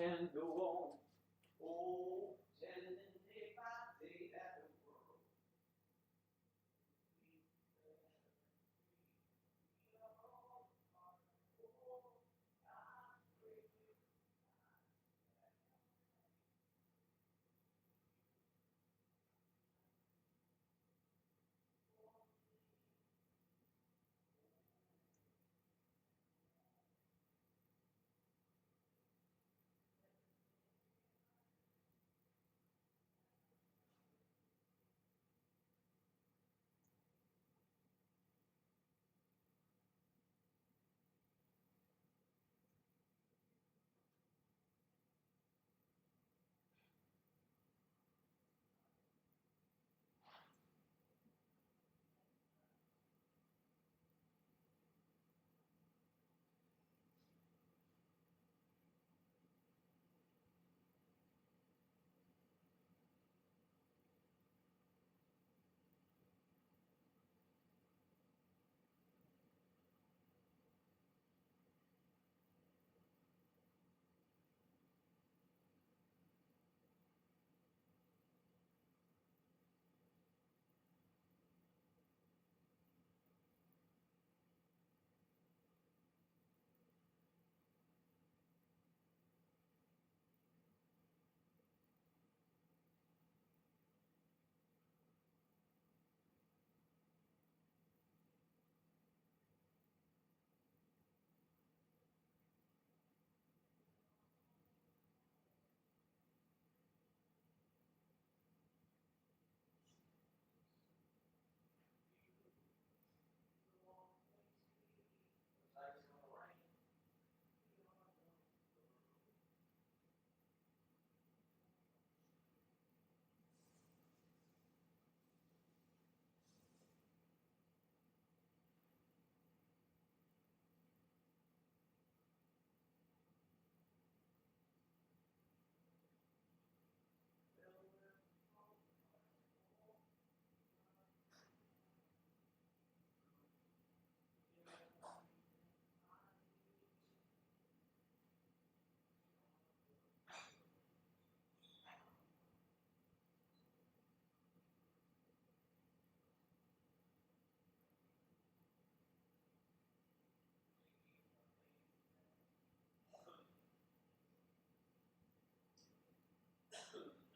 can go on. Oh, telling day by day that the world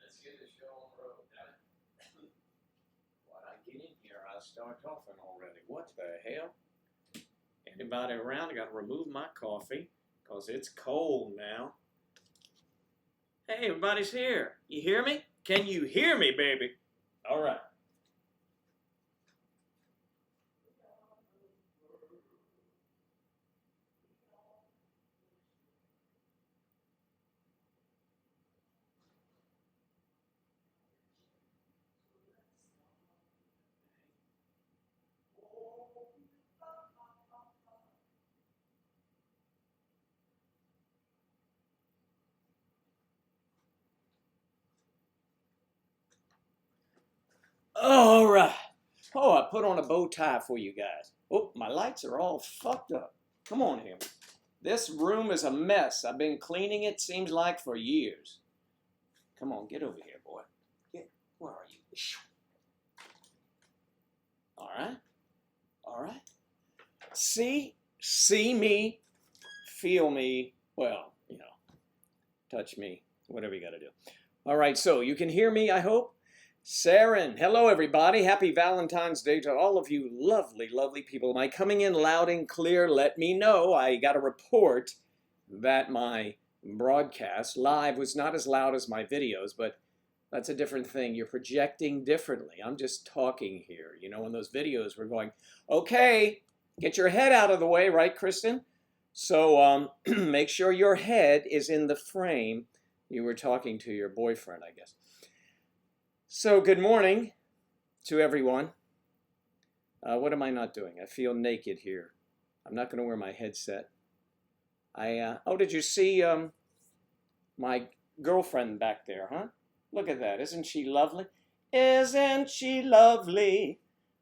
let's get the show on the road. When I get in here, I start coughing already. What the hell? Anybody around? I got to remove my coffee because it's cold now. Hey, everybody's here. You hear me? Can you hear me, baby? All right. All right. Oh, I put on a bow tie for you guys. Oh, my lights are all fucked up. Come on here. This room is a mess. I've been cleaning it, seems like, for years. Come on, get over here, boy. Where are you? All right. All right. See me, feel me, well, touch me, whatever you got to do. All right, so you can hear me, I hope. Saren, hello everybody. Happy Valentine's Day to all of you lovely, lovely people. Am I coming in loud and clear? Let me know. I got a report that my broadcast live was not as loud as my videos, but that's a different thing. You're projecting differently. I'm just talking here. You know, in those videos we're going, okay, get your head out of the way, right, Kristen? So make sure your head is in the frame. You were talking to your boyfriend, I guess. So good morning to everyone. What am I not doing? I feel naked here. I'm not going to wear my headset. Oh, did you see my girlfriend back there, huh? Look at that. Isn't she lovely? Isn't she lovely?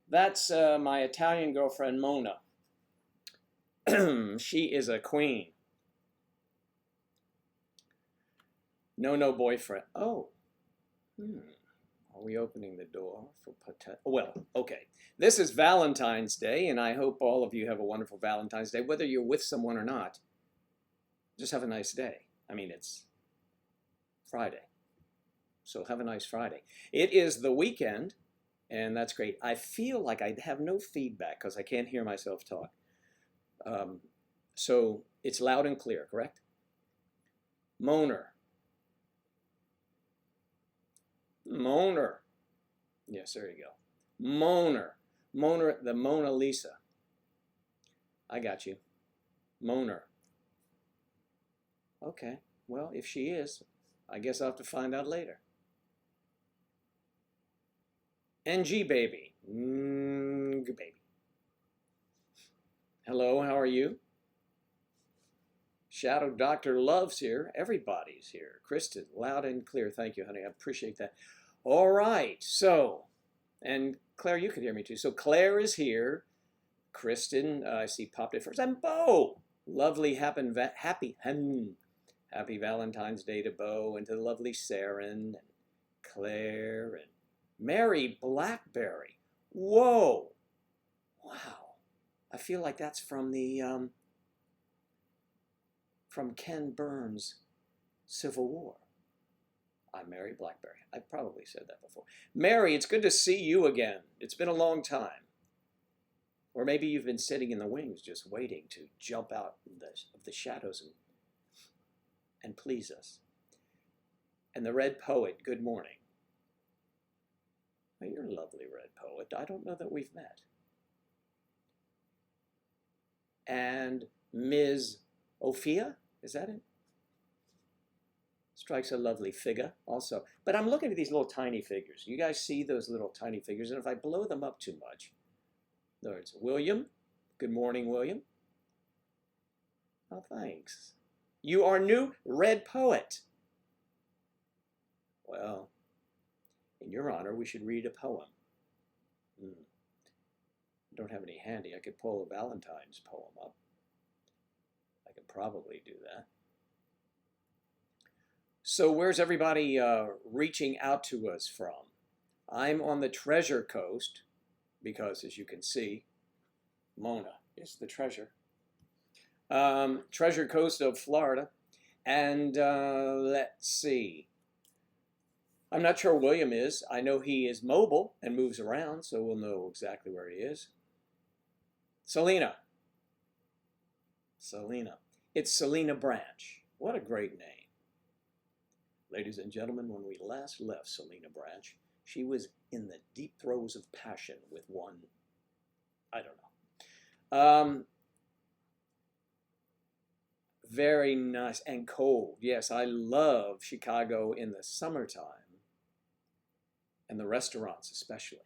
That's my Italian girlfriend, Mona. She is a queen. No boyfriend. Oh. Are we opening the door for potential? Well, okay. This is Valentine's Day, and I hope all of you have a wonderful Valentine's Day, whether you're with someone or not. Just have a nice day. I mean, it's Friday, so have a nice Friday. It is the weekend, and that's great. I feel like I have no feedback because I can't hear myself talk. So it's loud and clear, correct? Moaner. Moaner. Yes, there you go. Moaner. Moaner, the Mona Lisa. I got you. Moaner. Okay, well, if she is, I guess I'll have to find out later. NG baby. Good baby. Hello, how are you? Shadow Doctor Love's here. Everybody's here. Kristen, loud and clear. Thank you, honey. I appreciate that. All right, so, and Claire, you could hear me too. So Claire is here. Kristen, I see popped in first. And Bo. Lovely, happy Valentine's Day to Bo and to the lovely Saren and Claire and Mary Blackberry. Whoa. Wow. I feel like that's from the from Ken Burns' Civil War. I'm Mary Blackberry. I probably said that before. Mary, it's good to see you again. It's been a long time. Or maybe you've been sitting in the wings just waiting to jump out of the shadows and please us. And the Red Poet, good morning. Oh, you're a lovely Red Poet. I don't know that we've met. And Ms. Ophia, is that it? Strikes a lovely figure also. But I'm looking at these little tiny figures. You guys see those little tiny figures? And if I blow them up too much, in other words, William, good morning, William. Oh, thanks. You are new Red Poet. Well, in your honor, we should read a poem. I don't have any handy. I could pull a Valentine's poem up. I could probably do that. So where's everybody reaching out to us from? I'm on the Treasure Coast because, as you can see, Mona is the treasure. Treasure Coast of Florida. And let's see. I'm not sure William is. I know he is mobile and moves around, so we'll know exactly where he is. Selena. Selena. It's Selena Branch. What a great name. Ladies and gentlemen, when we last left Selena Branch, she was in the deep throes of passion with one, I don't know. Very nice and cold. Yes, I love Chicago in the summertime. And the restaurants especially.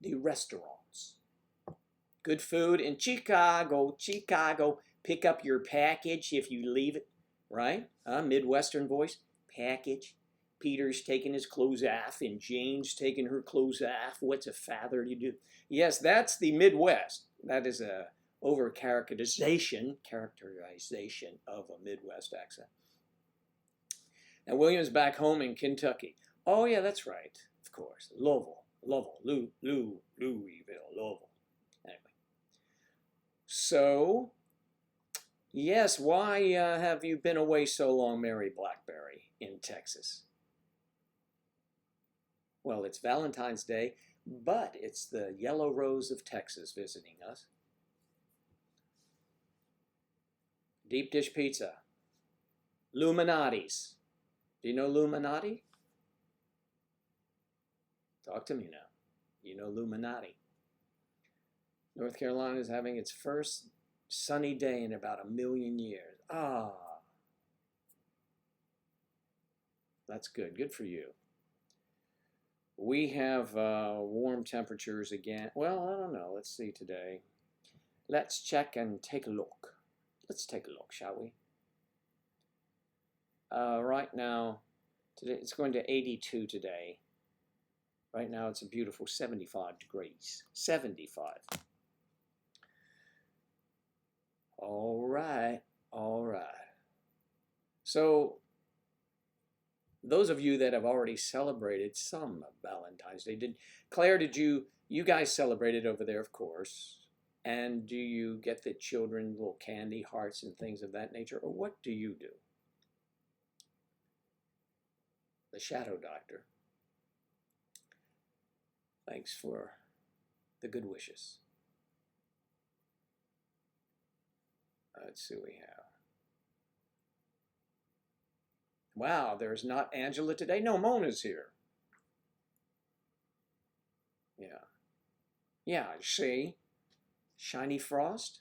The restaurants. Good food in Chicago. Chicago. Pick up your package if you leave it. Right? Midwestern voice. Package. Peter's taking his clothes off and Jane's taking her clothes off. What's a father to do? Yes, that's the Midwest. That is a over-characterization of a Midwest accent. Now, William's back home in Kentucky. Oh, yeah, that's right. Of course. Louisville. Louisville. Anyway. So, yes, why have you been away so long, Mary Blackberry, in Texas? Well, it's Valentine's Day, but it's the Yellow Rose of Texas visiting us. Deep dish pizza. Illuminati's. Do you know Illuminati? Talk to me now. You know Illuminati. North Carolina is having its first sunny day in about 1 million years. Ah. That's good. Good for you. We have warm temperatures again. Well, I don't know. Let's see today. Let's check and take a look. Let's take a look, shall we? Right now, today it's going to 82 today. Right now it's a beautiful 75 degrees. 75. All right. All right. So, those of you that have already celebrated some Valentine's Day, Claire, did you guys celebrated over there, of course. And do you get the children little candy hearts and things of that nature? Or what do you do? The Shadow Doctor. Thanks for the good wishes. Let's see what we have. Wow, there's not Angela today. No, Mona's here. Yeah. Yeah, see? Shiny Frost.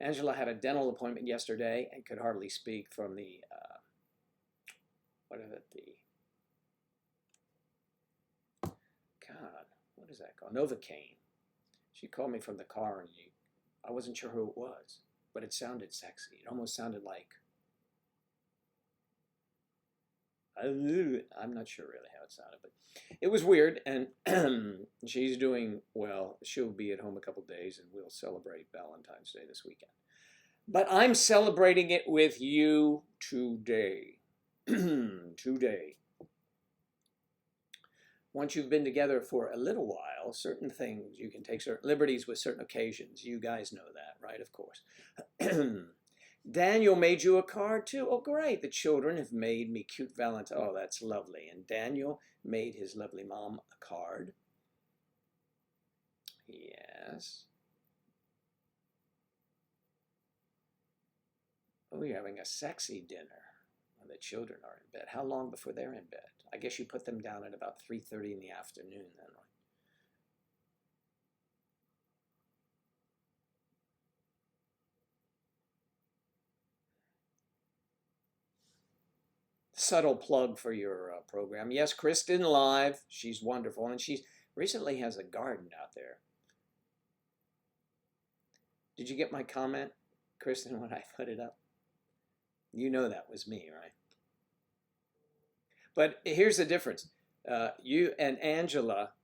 Angela had a dental appointment yesterday and could hardly speak from the, what is that called? Novocaine. She called me from the car and I wasn't sure who it was, but it sounded sexy. It almost sounded like, I'm not sure really how it sounded, but it was weird, and she's doing well. She'll be at home a couple days, and we'll celebrate Valentine's Day this weekend. But I'm celebrating it with you today. Today. Once you've been together for a little while, certain things, you can take certain liberties with certain occasions. You guys know that, right? Of course. Daniel made you a card too. Oh, great. The children have made me cute Valentine. Oh, that's lovely. And Daniel made his lovely mom a card. Yes. Oh, you're having a sexy dinner when the children are in bed. How long before they're in bed? I guess you put them down at about 3:30 in the afternoon then, right? Subtle plug for your program. Yes, Kristen live. She's wonderful, and she recently has a garden out there. Did you get my comment, Kristen, when I put it up? You know that was me, right? But here's the difference. You and Angela,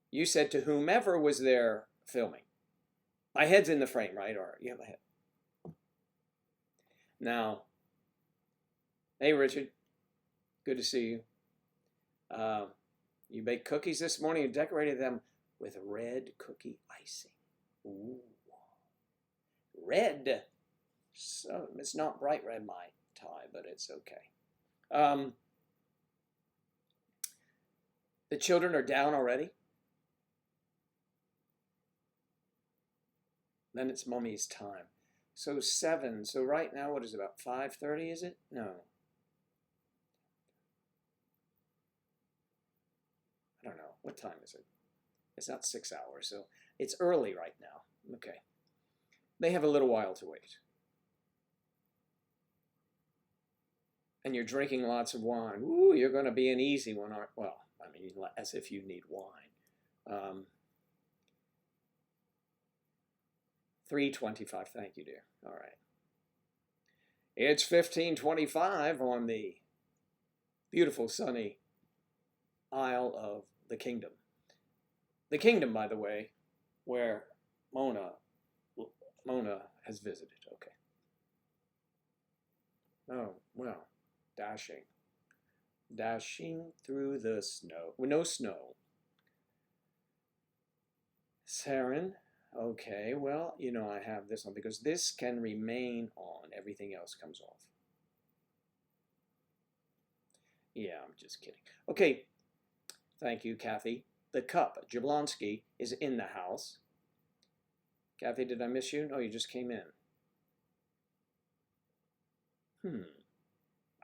you said to whomever was there filming. My head's in the frame, right? Or you have my head. Now, hey, Richard. Good to see you. You baked cookies this morning and decorated them with red cookie icing. Ooh. Red. So it's not bright red, my tie, but it's okay. The children are down already. Then it's Mummy's time. So 7. So right now, what is it, about 5:30, is it? No. I don't know. What time is it? It's not 6 hours, so it's early right now. Okay. They have a little while to wait. And you're drinking lots of wine. Ooh, you're going to be an easy one, aren't? Well, I mean, as if you need wine. 3:25. Thank you, dear. All right. It's 15:25 on the beautiful sunny Isle of the Kingdom. The Kingdom, by the way, where Mona has visited. Okay. Oh, well, dashing through the snow. Well, no snow. Saren, okay, well, you know, I have this on because this can remain on. Everything else comes off. Yeah, I'm just kidding. Okay, thank you, Kathy. The cup, Jablonski, is in the house. Kathy, did I miss you? No, you just came in.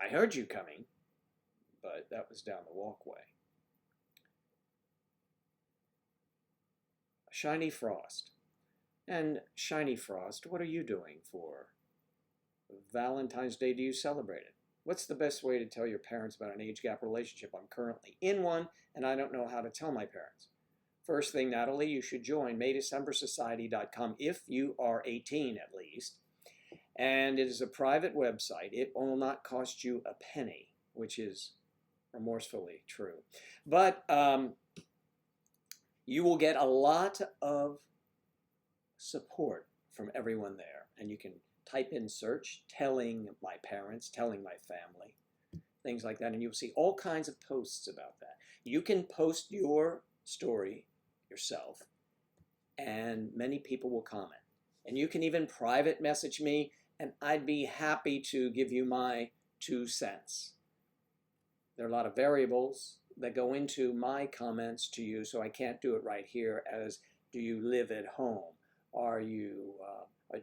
I heard you coming, but that was down the walkway. Shiny Frost. And Shiny Frost, what are you doing for Valentine's Day? Do you celebrate it? What's the best way to tell your parents about an age gap relationship? I'm currently in one, and I don't know how to tell my parents. First thing, Natalie, you should join MayDecemberSociety.com if you are 18 at least. And it is a private website. It will not cost you a penny, which is remorsefully true. But you will get a lot of support from everyone there. And you can type in search, telling my parents, telling my family. things like that, and you'll see all kinds of posts about that. You can post your story yourself, and many people will comment. And you can even private message me, and I'd be happy to give you my 2 cents. There are a lot of variables that go into my comments to you, so I can't do it right here as, do you live at home? Are you,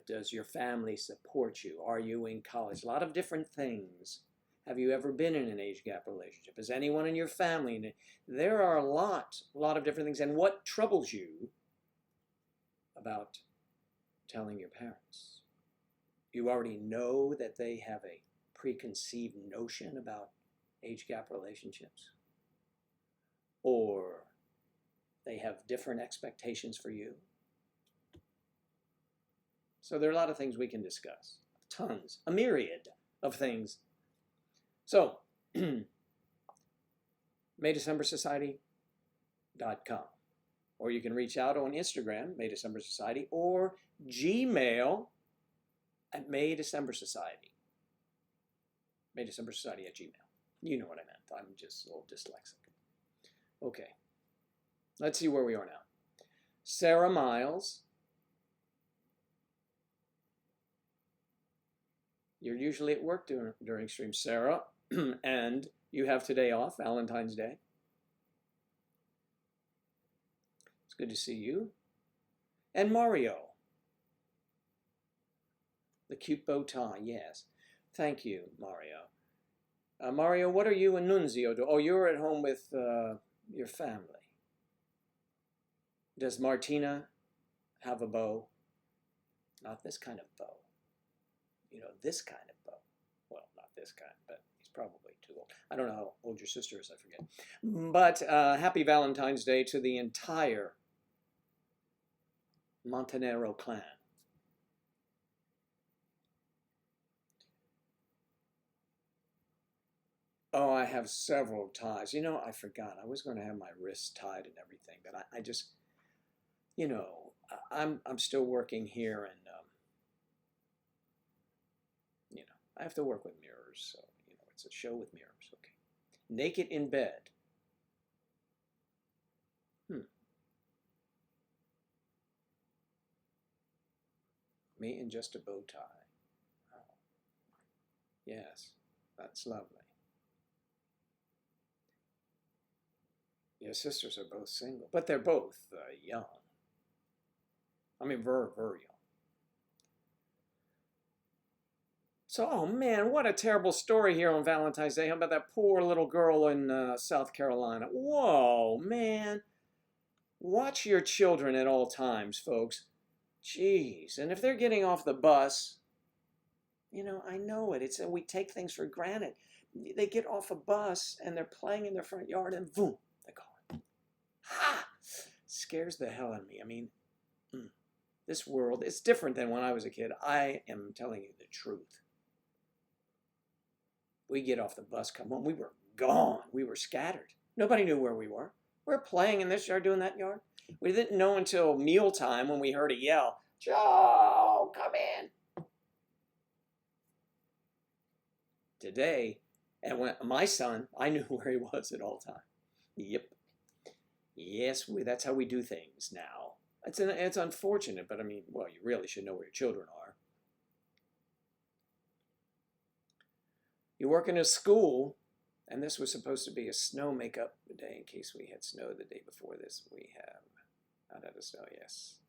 does your family support you? Are you in college? A lot of different things. Have you ever been in an age gap relationship? Is anyone in your family? There are a lot of different things. And what troubles you about telling your parents? You already know that they have a preconceived notion about age gap relationships, or they have different expectations for you. So there are a lot of things we can discuss, tons, a myriad of things. So MayDecemberSociety.com, or you can reach out on Instagram, May December Society, or Gmail at May December Society. May December Society at Gmail. You know what I meant. I'm just a little dyslexic. Okay. Let's see where we are now. Sarah Miles. You're usually at work during stream, Sarah, and you have today off, Valentine's Day. It's good to see you. And Mario. The cute bow tie, yes. Thank you, Mario. Mario, what are you and Nunzio doing? Oh, you're at home with your family. Does Martina have a bow? Not this kind of bow. You know, this kind of bow. Well, not this kind, but he's probably too old. I don't know how old your sister is, I forget. But happy Valentine's Day to the entire Montenegro clan. Oh, I have several ties. You know, I forgot. I was going to have my wrists tied and everything, but I just, you know, I'm still working here, and you know, I have to work with mirrors. So, you know, it's a show with mirrors. Okay. Naked in bed. Me in just a bow tie. Oh. Yes, that's lovely. Your sisters are both single, but they're both young. I mean, very, very young. So, oh man, what a terrible story here on Valentine's Day. How about that poor little girl in South Carolina? Whoa, man. Watch your children at all times, folks. Jeez, and if they're getting off the bus, you know, I know it. It's we take things for granted. They get off a bus and they're playing in their front yard, and boom, they're gone. Ha! Scares the hell out of me. I mean, this world is different than when I was a kid. I am telling you the truth. We get off the bus, come home, we were gone. We were scattered. Nobody knew where we were. We're playing in this yard, doing that yard. We didn't know until mealtime when we heard a yell, "Joe, come in." Today, and when my son, I knew where he was at all times. Yep. Yes, that's how we do things now. It's unfortunate, but I mean, well, you really should know where your children are. You work in a school, and this was supposed to be a snow makeup day in case we had snow the day before this. We have not had a snow, yes.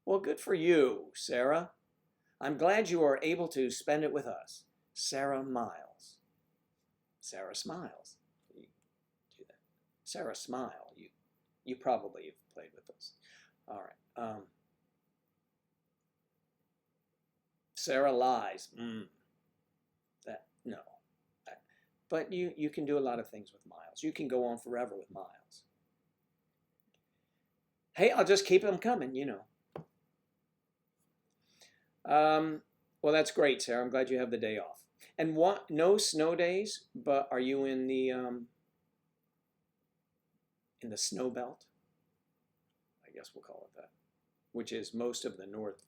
Well, good for you, Sarah. I'm glad you are able to spend it with us. Sarah Miles. Sarah Smiles. You do that. Sarah Smile. You probably have played with us. All right. Sarah Lies. No. But you can do a lot of things with Miles. You can go on forever with Miles. Hey, I'll just keep them coming, you know. Well, that's great, Sarah. I'm glad you have the day off. And what? No snow days, but are you in the snow belt? I guess we'll call it that, which is most of the north.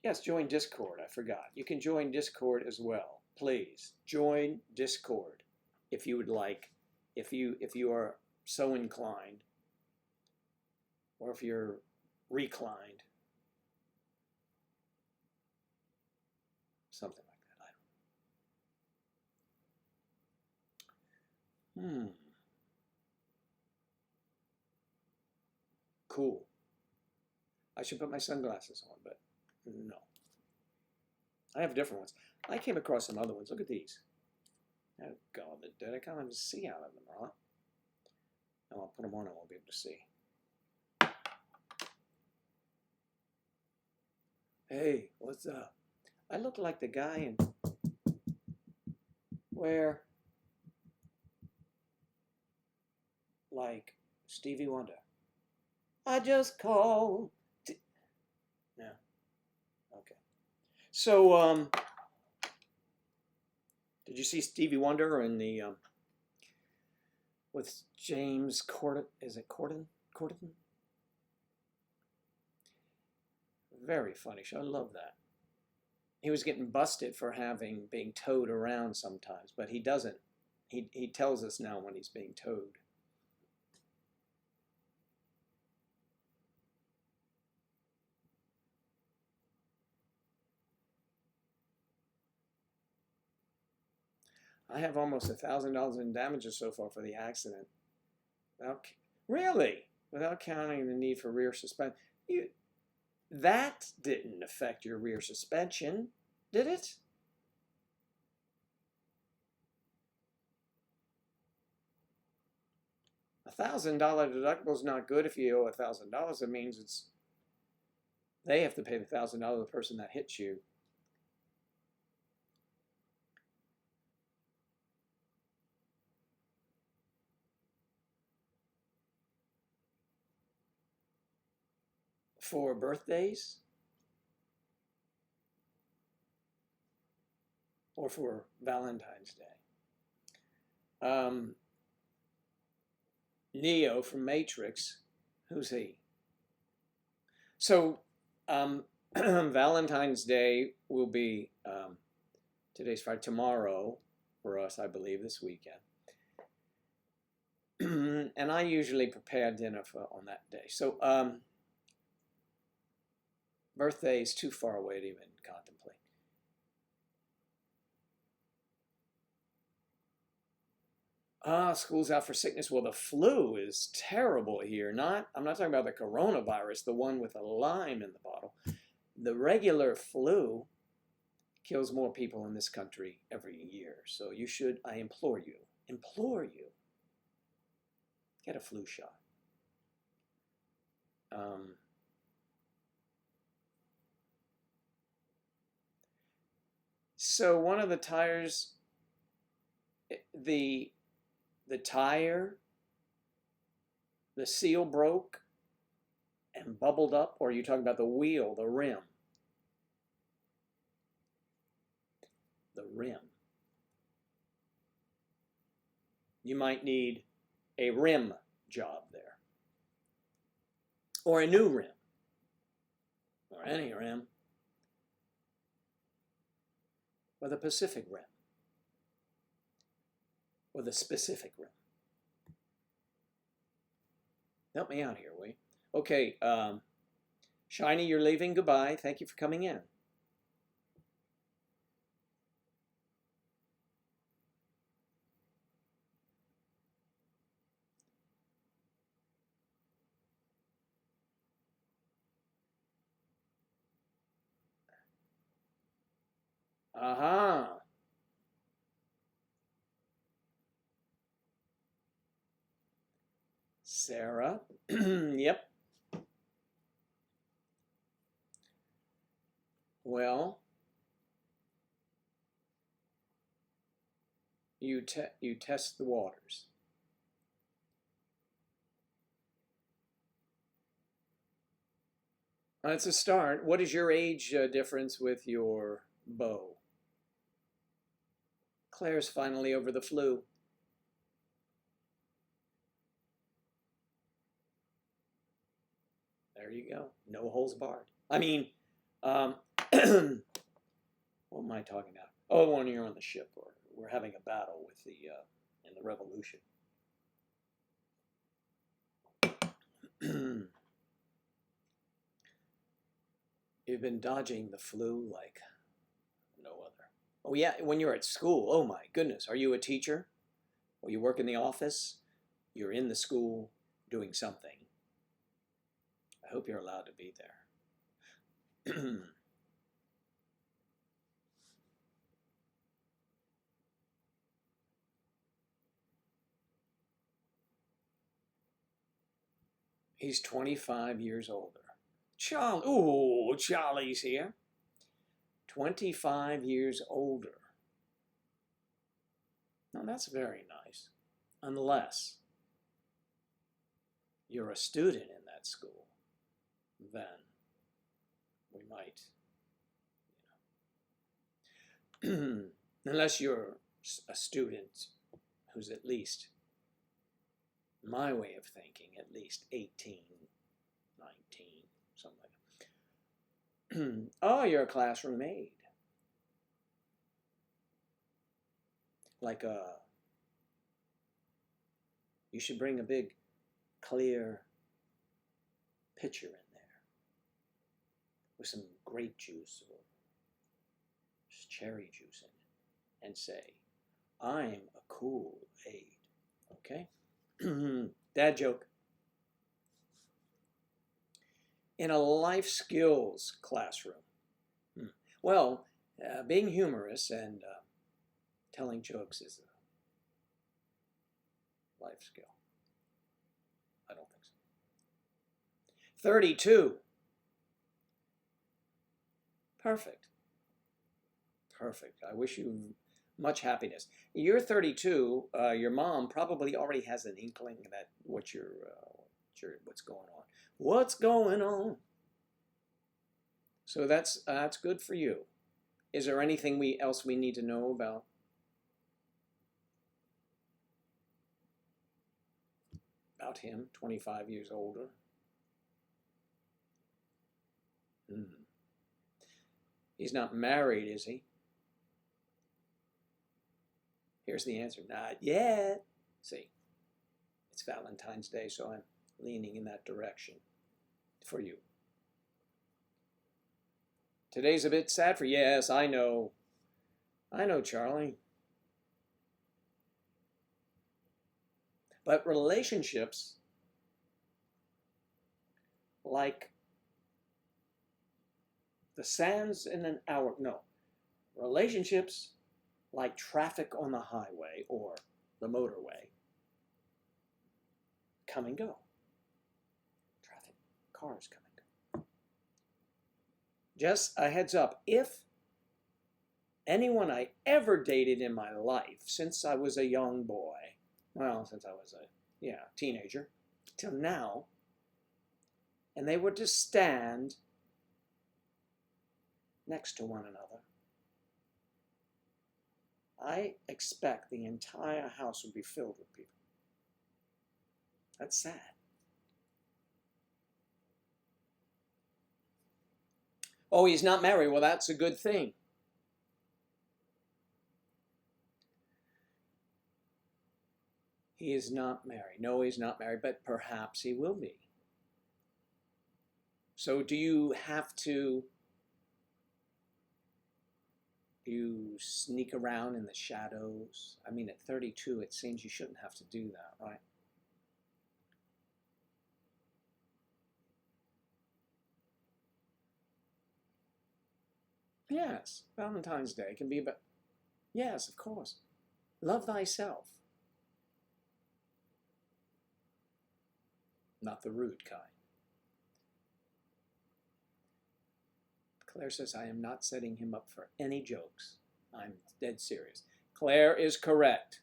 Yes, join Discord. I forgot. You can join Discord as well. Please join Discord if you would like. If you are so inclined, or if you're reclined, something like that. I don't. Cool. I should put my sunglasses on, but no. I have different ones. I came across some other ones. Look at these. Oh God, did I can't even see out of them, huh? No, I'll put them on. I won't be able to see. Hey, what's up? I look like the guy in where, like Stevie Wonder. I just called. Yeah. Okay. So, did you see Stevie Wonder in the with James Corden? Is it Corden? Corden? Very funny show. I love that. He was getting busted for being towed around sometimes, but he doesn't. He tells us now when he's being towed. I have almost $1,000 in damages so far for the accident. Really? Without counting the need for rear suspension. That didn't affect your rear suspension, did it? $1,000 deductible is not good if you owe $1,000. It means they have to pay the $1,000 to the person that hits you. For birthdays? Or for Valentine's Day? Neo from Matrix. Who's he? So, Valentine's Day will be, today's Friday, tomorrow for us, I believe, this weekend. And I usually prepare dinner on that day. So, birthday is too far away to even contemplate. School's out for sickness. Well, the flu is terrible here. I'm not talking about the coronavirus, the one with a lime in the bottle. The regular flu kills more people in this country every year. So you should, I implore you, get a flu shot. So one of the tires, the tire, the seal broke and bubbled up, or are you talking about the wheel, the rim? The rim. You might need a rim job there, or a new rim, or any rim, or the Pacific Rim, or the specific rim. Help me out here, will you? Okay, Shiny, you're leaving. Goodbye. Thank you for coming in. Aha. Sarah. Yep. Well, you test the waters. That's a start. What is your age difference with your beau? Claire's finally over the flu. There you go. No holes barred. I mean, What am I talking about? Oh, when you're on the ship, or we're having a battle with the in the revolution. You've been dodging the flu like no other. Oh yeah, when you're at school, oh my goodness, are you a teacher? Or you work in the office? You're in the school doing something. I hope you're allowed to be there. He's 25 years older. Charlie, ooh, Charlie's here. 25 years older. Now that's very nice. Unless you're a student in that school, then we might, unless you're a student who's at least, my way of thinking, at least 18, 19, something like that. Oh, you're a classroom aide. Like you should bring a big, clear pitcher in there with some grape juice or cherry juice in it and say, I'm a cool aide, okay? Dad joke. In a life skills classroom. Well, being humorous and telling jokes is a life skill. I don't think so. 32. Perfect. Perfect. I wish you much happiness. You're 32. Your mom probably already has an inkling that what's going on. What's going on? So that's good for you. Is there anything else we need to know about him? 25 years older. He's not married, is he? Here's the answer. Not yet. See, it's Valentine's Day, so I'm leaning in that direction for you. Today's a bit sad for you. Yes, I know. I know, Charlie. But relationships, like the sands in an hour, no. Relationships like traffic on the highway or the motorway come and go. Traffic, cars come and go. Just a heads up, if anyone I ever dated in my life since I was a young boy, well, since I was a teenager, till now, and they were to stand next to one another, I expect the entire house would be filled with people. That's sad. Oh, he's not married. Well, that's a good thing. He is not married. No, he's not married, but perhaps he will be. So do you sneak around in the shadows? I mean, at 32, it seems you shouldn't have to do that, right? Yes, Valentine's Day can be about, yes, of course. Love thyself. Not the rude kind. Claire says, I am not setting him up for any jokes. I'm dead serious. Claire is correct.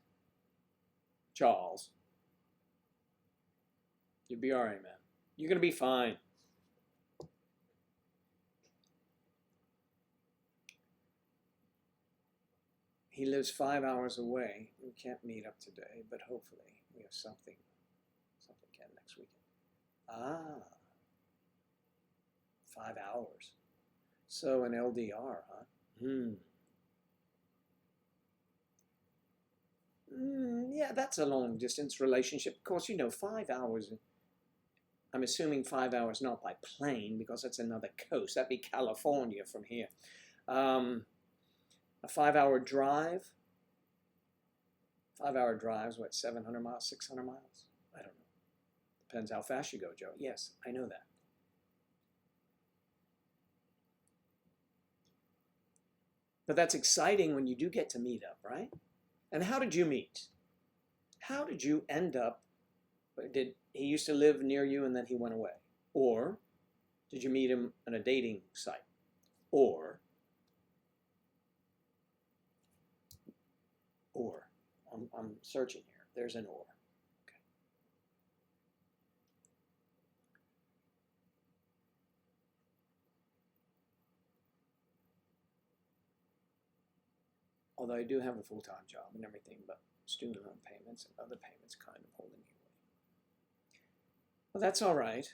Charles. You'll be all right, man. You're going to be fine. He lives 5 hours away. We can't meet up today, but hopefully we have something can next weekend. 5 hours. So an LDR, huh? Yeah, that's a long distance relationship. Of course, 5 hours. I'm assuming 5 hours not by plane because that's another coast. That'd be California from here. A 5 hour drive. 5 hour drives, what, 700 miles, 600 miles? I don't know. Depends how fast you go, Joe. Yes, I know that. But that's exciting when you do get to meet up, right? And how did you meet? How did you end up? Did he used to live near you and then he went away? Or did you meet him on a dating site? Or I'm searching here. There's an or. Okay. Although I do have a full-time job and everything, but student loan payments and other payments kind of holding me away. Well, that's all right.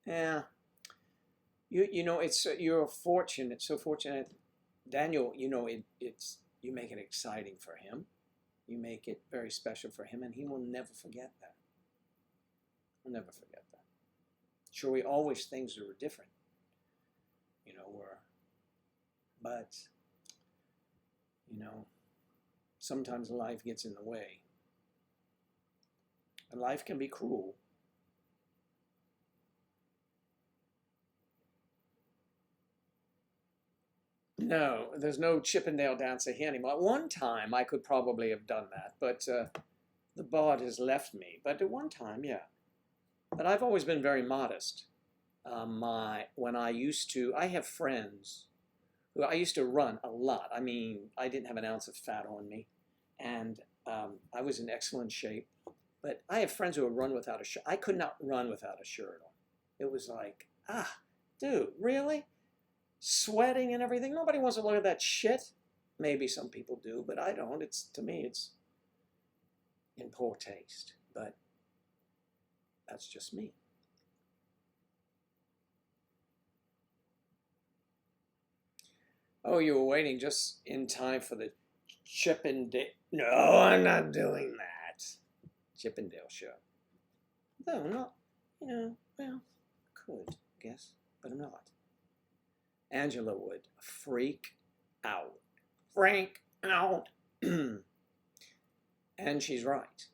Yeah. You're fortunate, so fortunate, Daniel. It's you make it exciting for him. You make it very special for him, and he will never forget that. He'll never forget that. Sure, we all wish things were different, but sometimes life gets in the way, and life can be cruel. No, there's no Chippendale dancer here anymore. At one time, I could probably have done that, but the bard has left me. But at one time, yeah. But I've always been very modest. I have friends who I used to run a lot. I mean, I didn't have an ounce of fat on me, and I was in excellent shape. But I have friends who would run without a shirt. I could not run without a shirt on. It was like, dude, really? Sweating and everything. Nobody wants to look at that shit. Maybe some people do, but I don't. To me, it's in poor taste. But that's just me. Oh, you were waiting just in time for the Chippendale. No, I'm not doing that. Chippendale show. No, not. Well, could, I guess, but I'm not. Angela would freak out. Freak out. And she's right.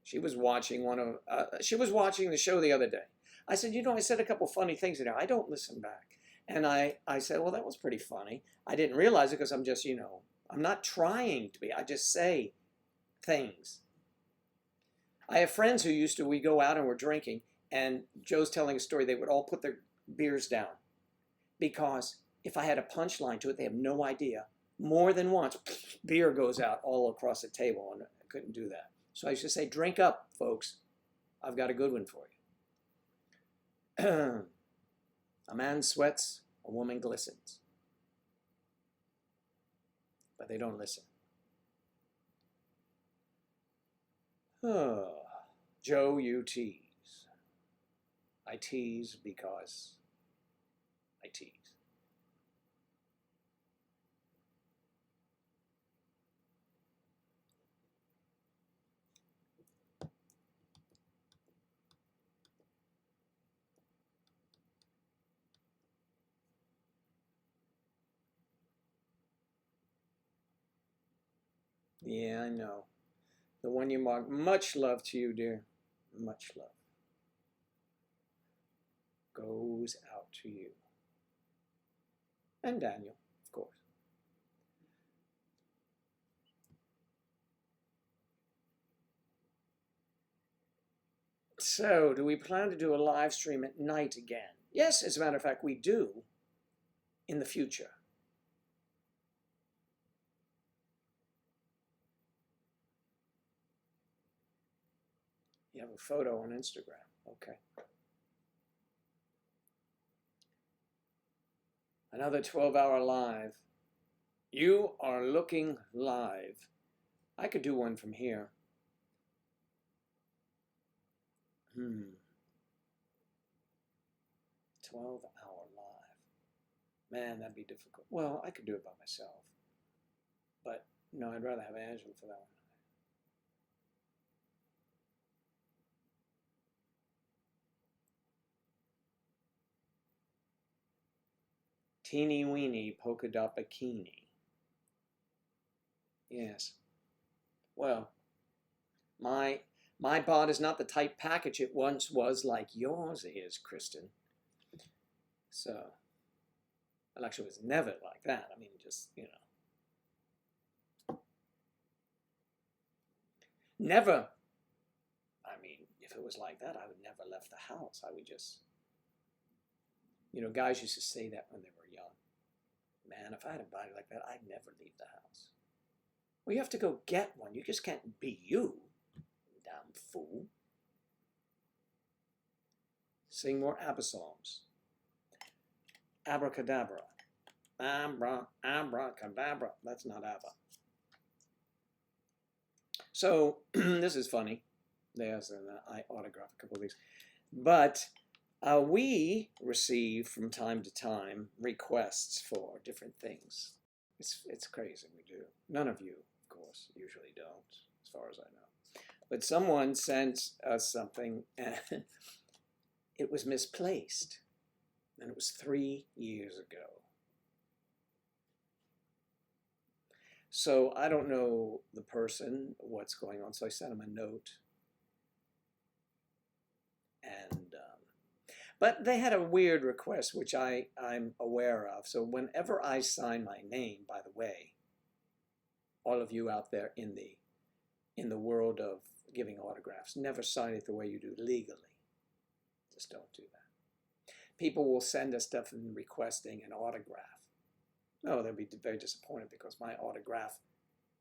She was watching the show the other day. I said, I said a couple funny things in there. I don't listen back. And I said, well, that was pretty funny. I didn't realize it because I'm just, I'm not trying to be. I just say things. I have friends who we go out and we're drinking, and Joe's telling a story, they would all put their beers down. Because if I had a punchline to it, they have no idea. More than once, beer goes out all across the table, and I couldn't do that. So I used to say, drink up, folks. I've got a good one for you. A man sweats, a woman glistens. But they don't listen. Joe, you tease. I tease because I tease. Yeah, I know. The one you marked. Much love to you, dear. Much love. Goes out to you. And Daniel, of course. So, do we plan to do a live stream at night again? Yes, as a matter of fact, we do in the future. You have a photo on Instagram. Okay. Another 12-hour live. You are looking live. I could do one from here. 12-hour live. Man, that'd be difficult. Well, I could do it by myself. But no, I'd rather have Angela for that one. Teeny weeny polka dot bikini. Yes. Well, my bod is not the tight package it once was like yours is, Kristen. So, well, actually, it was never like that. I mean, just, you know. Never. I mean, if it was like that, I would never left the house. I would just, you know, guys used to say that when they were young. Man, if I had a body like that, I'd never leave the house. Well, you have to go get one. You just can't be you, damn fool. Sing more ABBA songs. Abracadabra. Abracadabra. That's not ABBA. So, this is funny. There's I autograph a couple of these. But we receive from time to time requests for different things. It's crazy, we do. None of you, of course, usually don't, as far as I know. But someone sent us something, and it was misplaced. And it was 3 years ago. So I don't know the person, what's going on, so I sent him a note. And but they had a weird request, which I'm aware of. So whenever I sign my name, by the way, all of you out there in the world of giving autographs, never sign it the way you do legally. Just don't do that. People will send us stuff and requesting an autograph. No, they'll be very disappointed because my autograph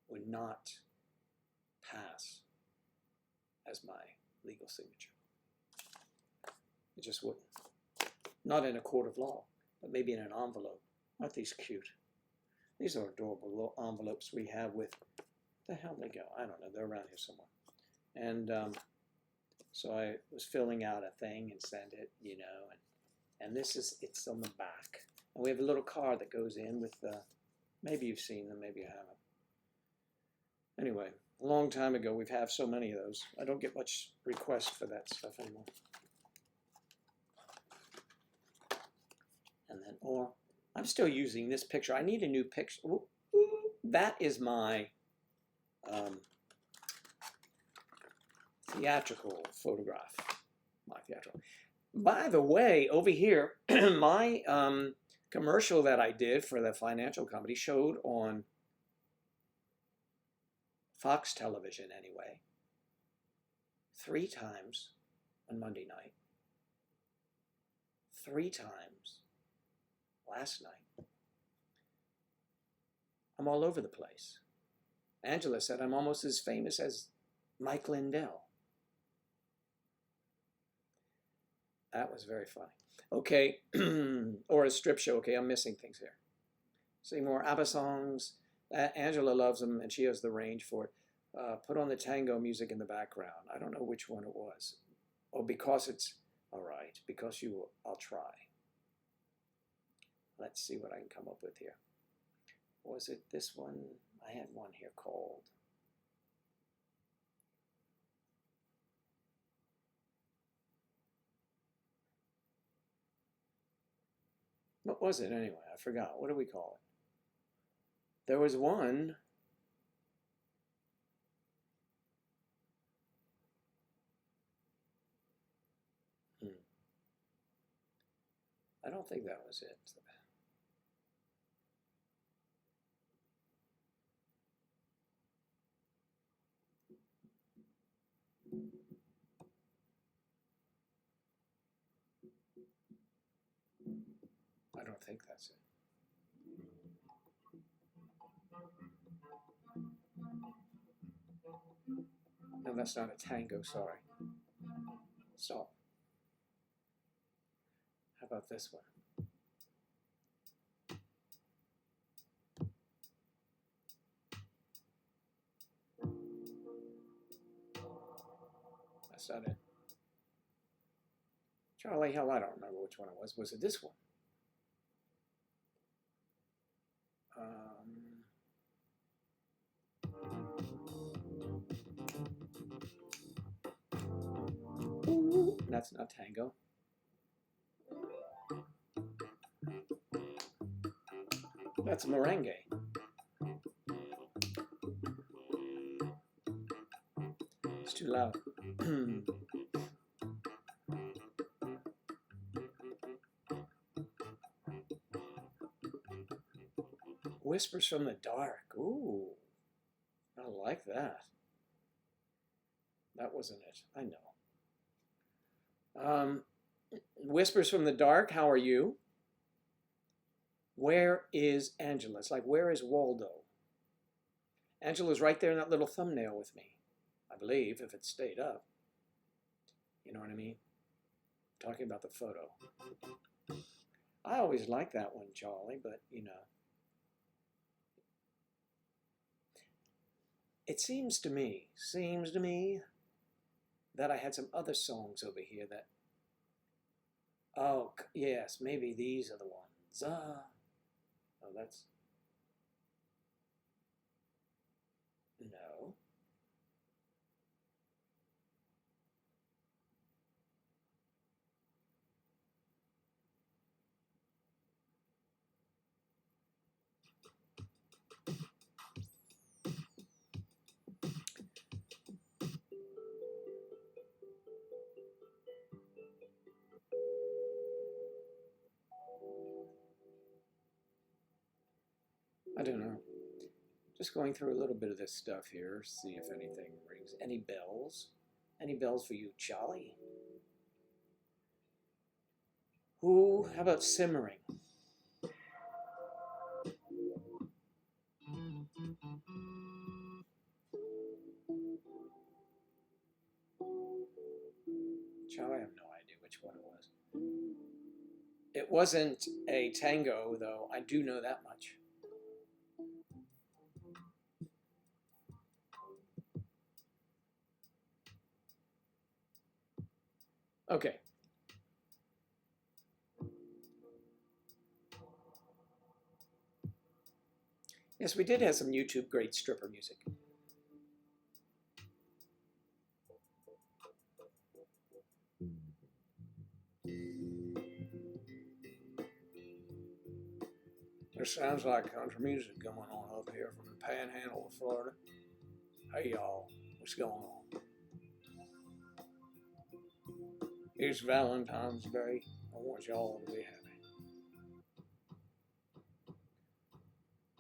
would not pass as my legal signature. It just wouldn't. Not in a court of law, but maybe in an envelope. Aren't these cute? These are adorable little envelopes we have with, where the hell they go? I don't know, they're around here somewhere. And so I was filling out a thing and sent it, you know, and this is, it's on the back. And we have a little card that goes in with the, maybe you've seen them, maybe you haven't. Anyway, a long time ago, we've had so many of those. I don't get much requests for that stuff anymore. And then, or, I'm still using this picture. I need a new picture. Ooh, that is my theatrical photograph. My theatrical. By the way, over here, my commercial that I did for the financial company showed on Fox television anyway, 3 times on Monday night, 3 times last night. I'm all over the place. Angela said I'm almost as famous as Mike Lindell. That was very funny. Okay, or a strip show. Okay, I'm missing things here. Sing more ABBA songs. Angela loves them, and she has the range for it. Put on the tango music in the background. I don't know which one it was. Oh, because it's, all right, because you will, I'll try. Let's see what I can come up with here. Was it this one? I had one here called. What was it anyway? I forgot. What do we call it? There was one. I don't think that was it. I don't think that's it. No, that's not a tango, sorry. Stop. How about this one? that's not it. Charlie, hell, I don't remember which one it was. Was it this one? Ooh, that's not tango. That's merengue. It's too loud. Whispers from the Dark. Ooh, I like that. That wasn't it. I know. Whispers from the Dark. How are you? Where is Angela? It's like, where is Waldo? Angela's right there in that little thumbnail with me, I believe, if it stayed up. You know what I mean? I'm talking about the photo. I always like that one, Charlie, but, you know. It seems to me that I had some other songs over here that, oh, yes, maybe these are the ones. Oh, that's, no. I don't know. Just going through a little bit of this stuff here, see if anything rings. Any bells? Any bells for you, Charlie? Who? How about simmering? Charlie, I have no idea which one it was. It wasn't a tango, though. I do know that much. Okay. Yes, we did have some YouTube great stripper music. There sounds like country music going on up here from the panhandle of Florida. Hey y'all, what's going on? It's Valentine's Day. I want y'all to be happy.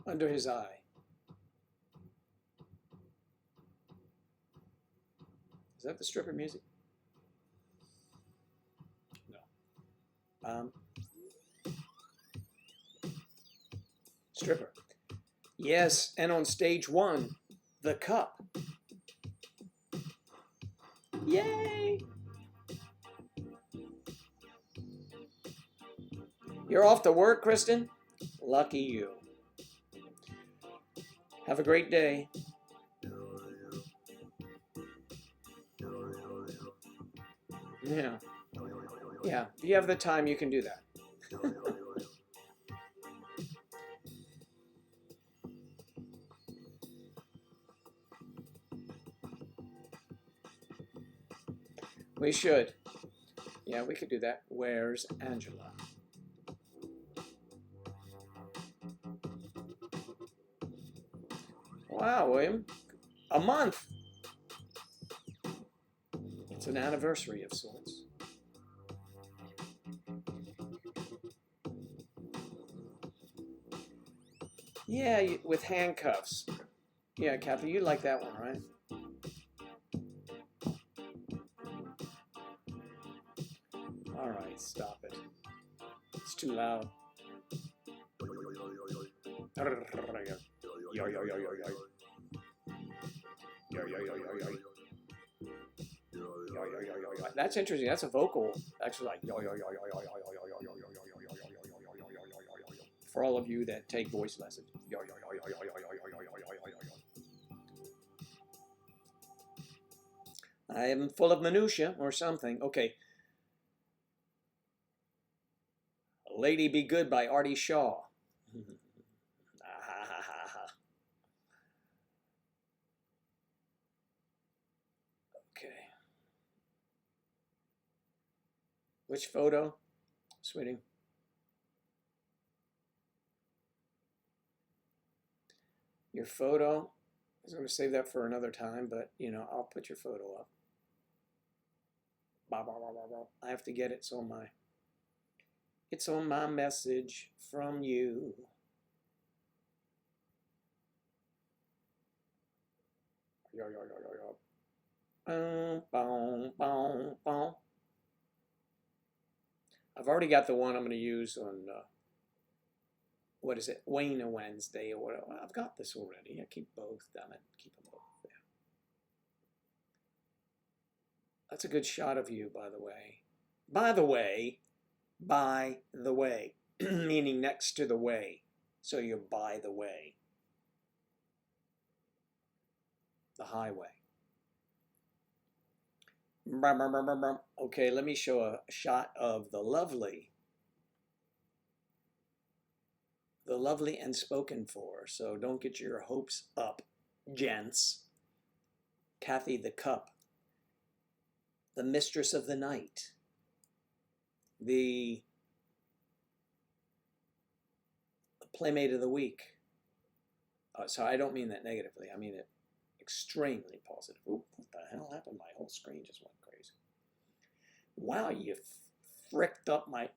Under his eye. Is that the stripper music? No. Stripper. Yes, and on stage 1, the cup. Yay! You're off to work, Kristen? Lucky you. Have a great day. Yeah. Yeah, if you have the time, you can do that. We should. Yeah, we could do that. Where's Angela? Wow, William. A month. It's an anniversary of sorts. Yeah, with handcuffs. Yeah, Kathy, you like that one, right? All right, stop it. It's too loud. That's interesting. That's a vocal. Actually, like for all of you that take voice lessons. I am full of minutia or something. Okay. Lady Be Good by Artie Shaw. Okay. Which photo, sweetie? Your photo. I was going to save that for another time, but you know, I'll put your photo up. I have to get it. It's on my message from you. I've already got the one I'm going to use on, what is it, Wayne a Wednesday or whatever. I've got this already. I keep both, damn it. Keep them both there. That's a good shot of you, by the way. By the way, meaning next to the way. So you're by the way. The highway. Okay, let me show a shot of the lovely and spoken for. So don't get your hopes up, gents. Kathy the Cup, the mistress of the night, the playmate of the week. So I don't mean that negatively. I mean it extremely positive. Oop, what the hell happened? My whole screen just went crazy. Wow, you fricked up. What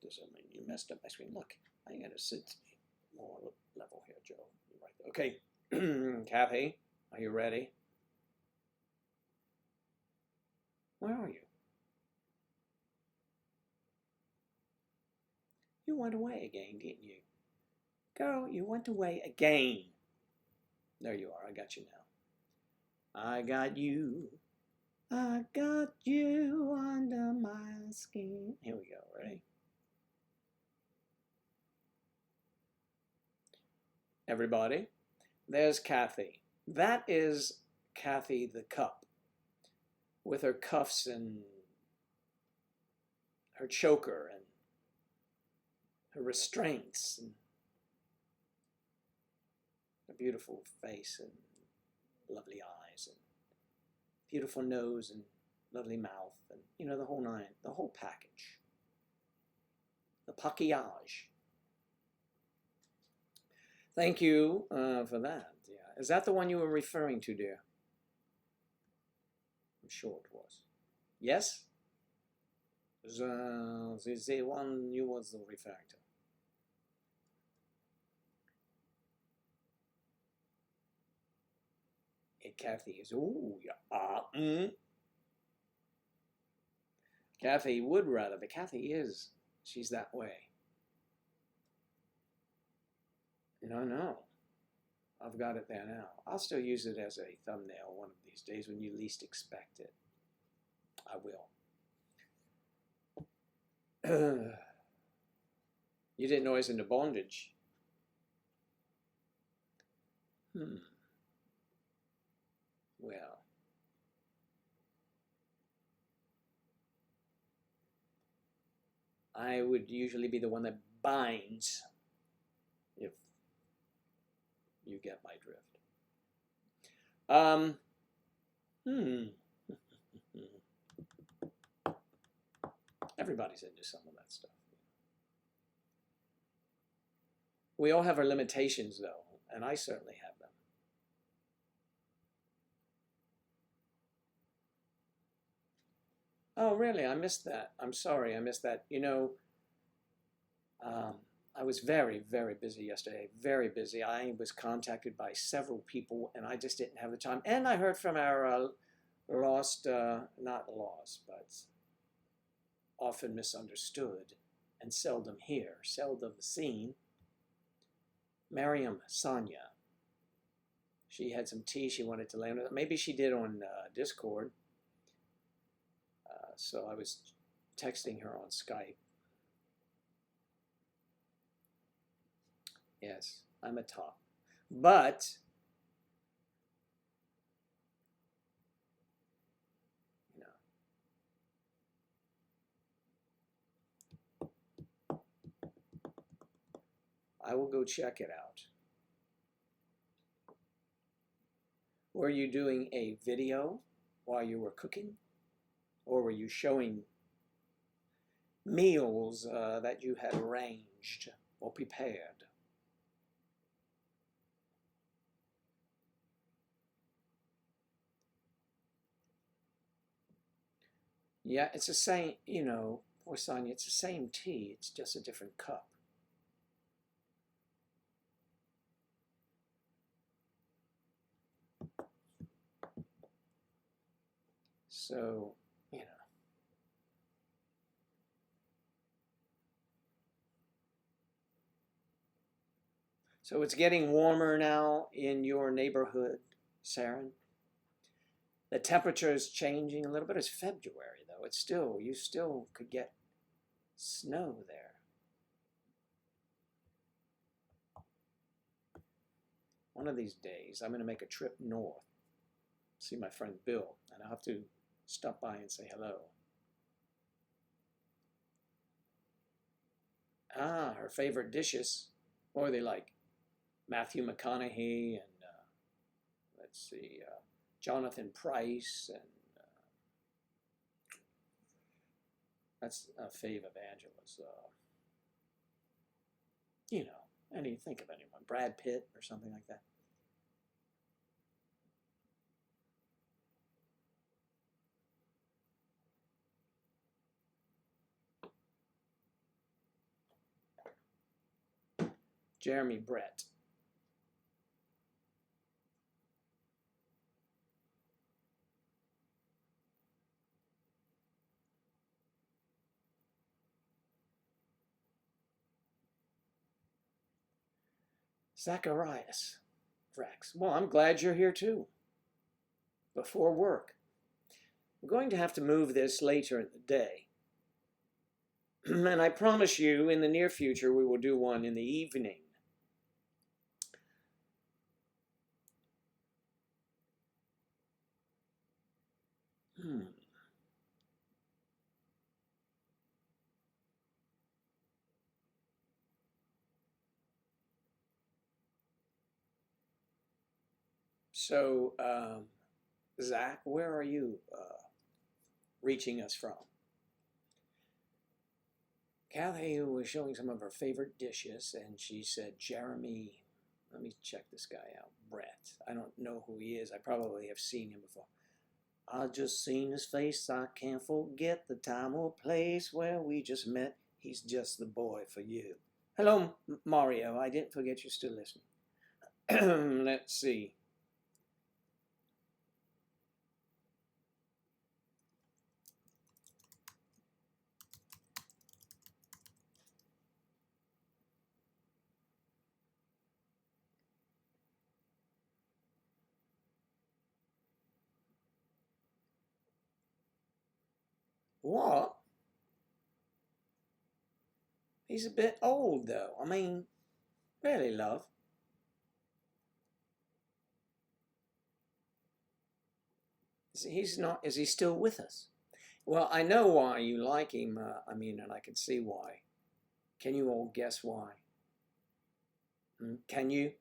does that mean? You messed up my screen. Look, I gotta sit more level here, Joe. You're right there. Okay, Kathy, are you ready? Where are you? You went away again, didn't you? Girl, you went away again. There you are. I got you now. I got you. I got you under my skin. Here we go. Ready? Everybody, there's Kathy. That is Kathy the Cup with her cuffs and her choker and her restraints and a beautiful face and lovely eyes and beautiful nose and lovely mouth and, you know, the whole nine, the whole package. The package. Thank you for that. Yeah. Is that the one you were referring to, dear? I'm sure it was. Yes? The one you was referring to. Kathy is, ooh, yeah. Kathy would rather, but Kathy is, she's that way. No. I've got it there now. I'll still use it as a thumbnail one of these days when you least expect it. I will. You didn't know I was into bondage. Well. I would usually be the one that binds, if you get my drift. Everybody's into some of that stuff. We all have our limitations, though, and I certainly have them. Oh, really? I missed that. I'm sorry, I missed that. You know, I was very, very busy yesterday. Very busy. I was contacted by several people, and I just didn't have the time. And I heard from our not lost, but often misunderstood and seldom seen, Miriam Sonia. She had some tea she wanted to land with. Maybe she did on Discord. So I was texting her on Skype. Yes, I'm a top. But I will go check it out. Were you doing a video while you were cooking? Or were you showing meals that you had arranged or prepared? Yeah, it's the same, you know, poor Sonia, it's the same tea, it's just a different cup. So, you know. So it's getting warmer now in your neighborhood, Saren? The temperature is changing a little bit. It's February, though. It's still, you still could get snow there. One of these days, I'm going to make a trip north, see my friend Bill, and I'll have to stop by and say hello. Ah, her favorite dishes. What are they like? Matthew McConaughey and, let's see, Jonathan Price, and that's a fave of Angela's. You know, think of anyone, Brad Pitt or something like that. Jeremy Brett. Zacharias. Rex. Well, I'm glad you're here too. Before work. I'm going to have to move this later in the day. And I promise you, in the near future, we will do one in the evening. So, Zach, where are you reaching us from? Kathy was showing some of her favorite dishes, and she said, Jeremy, let me check this guy out, Brett. I don't know who he is. I probably have seen him before. I just seen his face. I can't forget the time or place where we just met. He's just the boy for you. Hello, Mario. I didn't forget you're still listening. Let's see. What? He's a bit old, though. I mean, really, love. He's not. Is he still with us? Well, I know why you like him. And I can see why. Can you all guess why? Can you?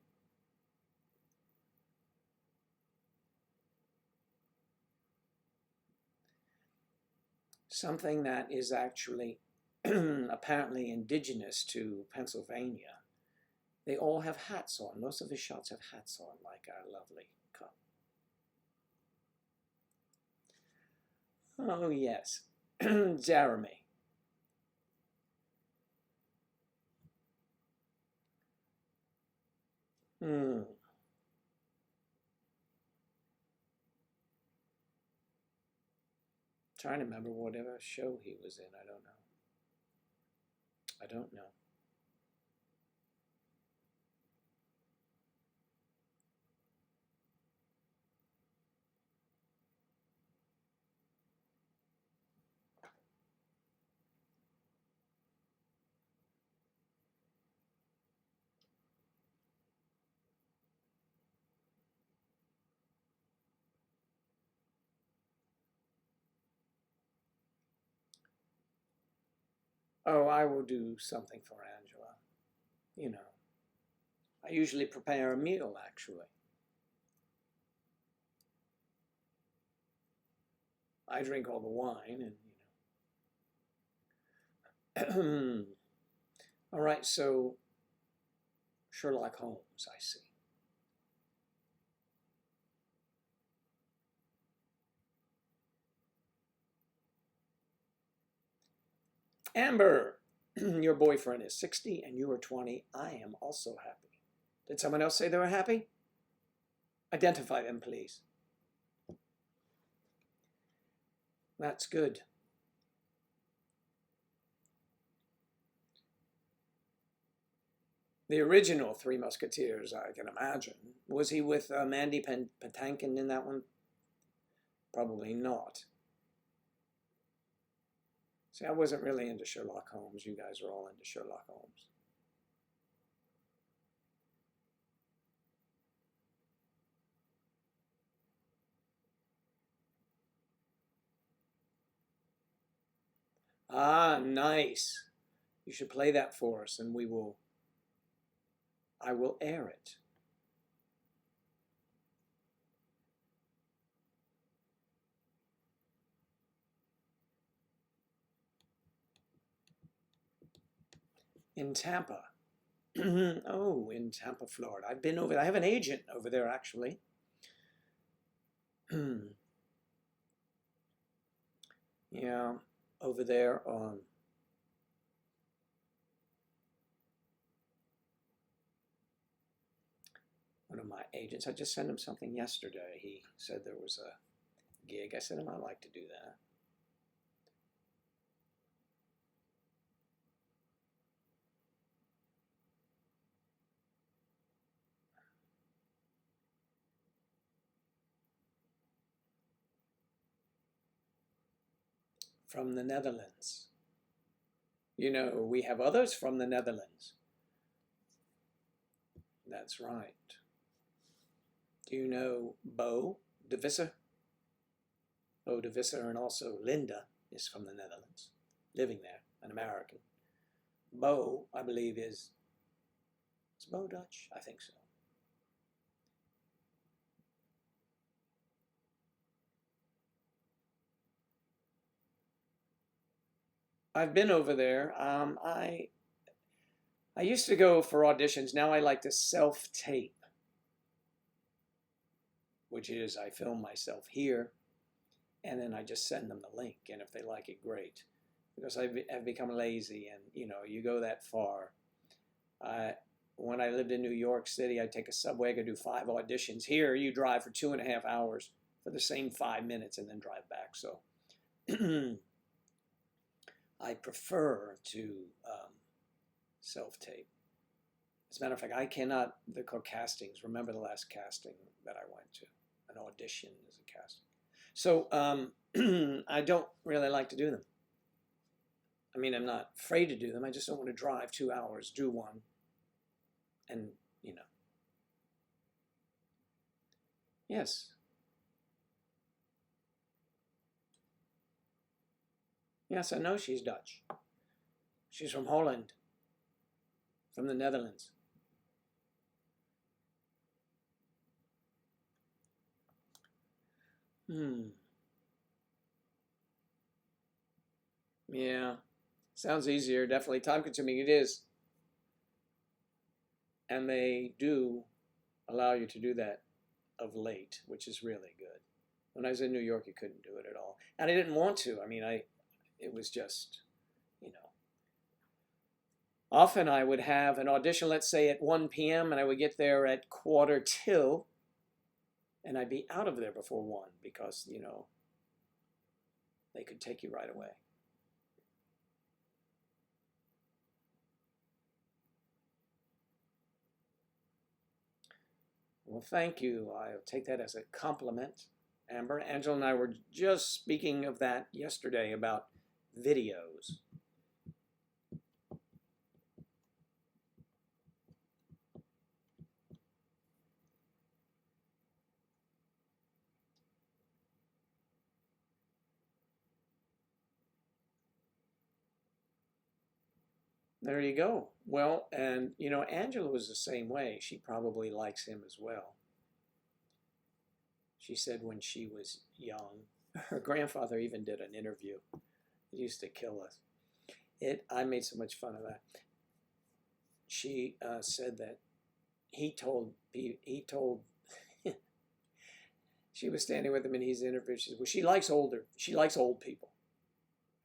Something that is actually apparently indigenous to Pennsylvania. They all have hats on. Most of the shots have hats on, like our lovely cup. Oh, yes. Jeremy. Trying to remember whatever show he was in. I don't know. I don't know. Oh, I will do something for Angela. You know. I usually prepare a meal, actually. I drink all the wine, and all right, so Sherlock Holmes, I see. Amber, your boyfriend is 60 and you are 20. I am also happy. Did someone else say they were happy? Identify them, please. That's good. The original Three Musketeers, I can imagine. Was he with Mandy Patinkin in that one? Probably not. See, I wasn't really into Sherlock Holmes. You guys are all into Sherlock Holmes. Ah, nice. You should play that for us, and I will air it. In Tampa. Oh, in Tampa, Florida. I've been over there. I have an agent over there, actually. Yeah, over there on one of my agents. I just sent him something yesterday. He said there was a gig. I said, I might like to do that. From the Netherlands. You know, we have others from the Netherlands. That's right. Do you know Bo de Visser? Bo de Visser, and also Linda is from the Netherlands, living there, an American. Bo, I believe, is Bo Dutch? I think so. I've been over there. I used to go for auditions. Now I like to self-tape, which is I film myself here, and then I just send them the link. And if they like it, great. Because I've become lazy, and you go that far. When I lived in New York City, I'd take a subway, I could do 5 auditions. Here, you drive for 2.5 hours for the same 5 minutes and then drive back. So I prefer to self-tape. As a matter of fact, I cannot, they're called castings. Remember the last casting that I went to? An audition is a casting. So I don't really like to do them. I mean, I'm not afraid to do them. I just don't want to drive 2 hours, do one, and, Yes. Yes, I know she's Dutch. She's from Holland, from the Netherlands. Yeah. Sounds easier. Definitely time consuming. It is. And they do allow you to do that of late, which is really good. When I was in New York, you couldn't do it at all. And I didn't want to. I mean, it was just, Often I would have an audition, let's say at 1 p.m., and I would get there at 1:45, and I'd be out of there before 1 because, they could take you right away. Well, thank you. I'll take that as a compliment, Amber. Angela and I were just speaking of that yesterday about videos. There you go. Well, and you know, Angela was the same way. She probably likes him as well. She said when she was young, her grandfather even did an interview. It used to kill us. I made so much fun of that. She said that he told she was standing with him and he's interviewed. She said, well, she likes old people.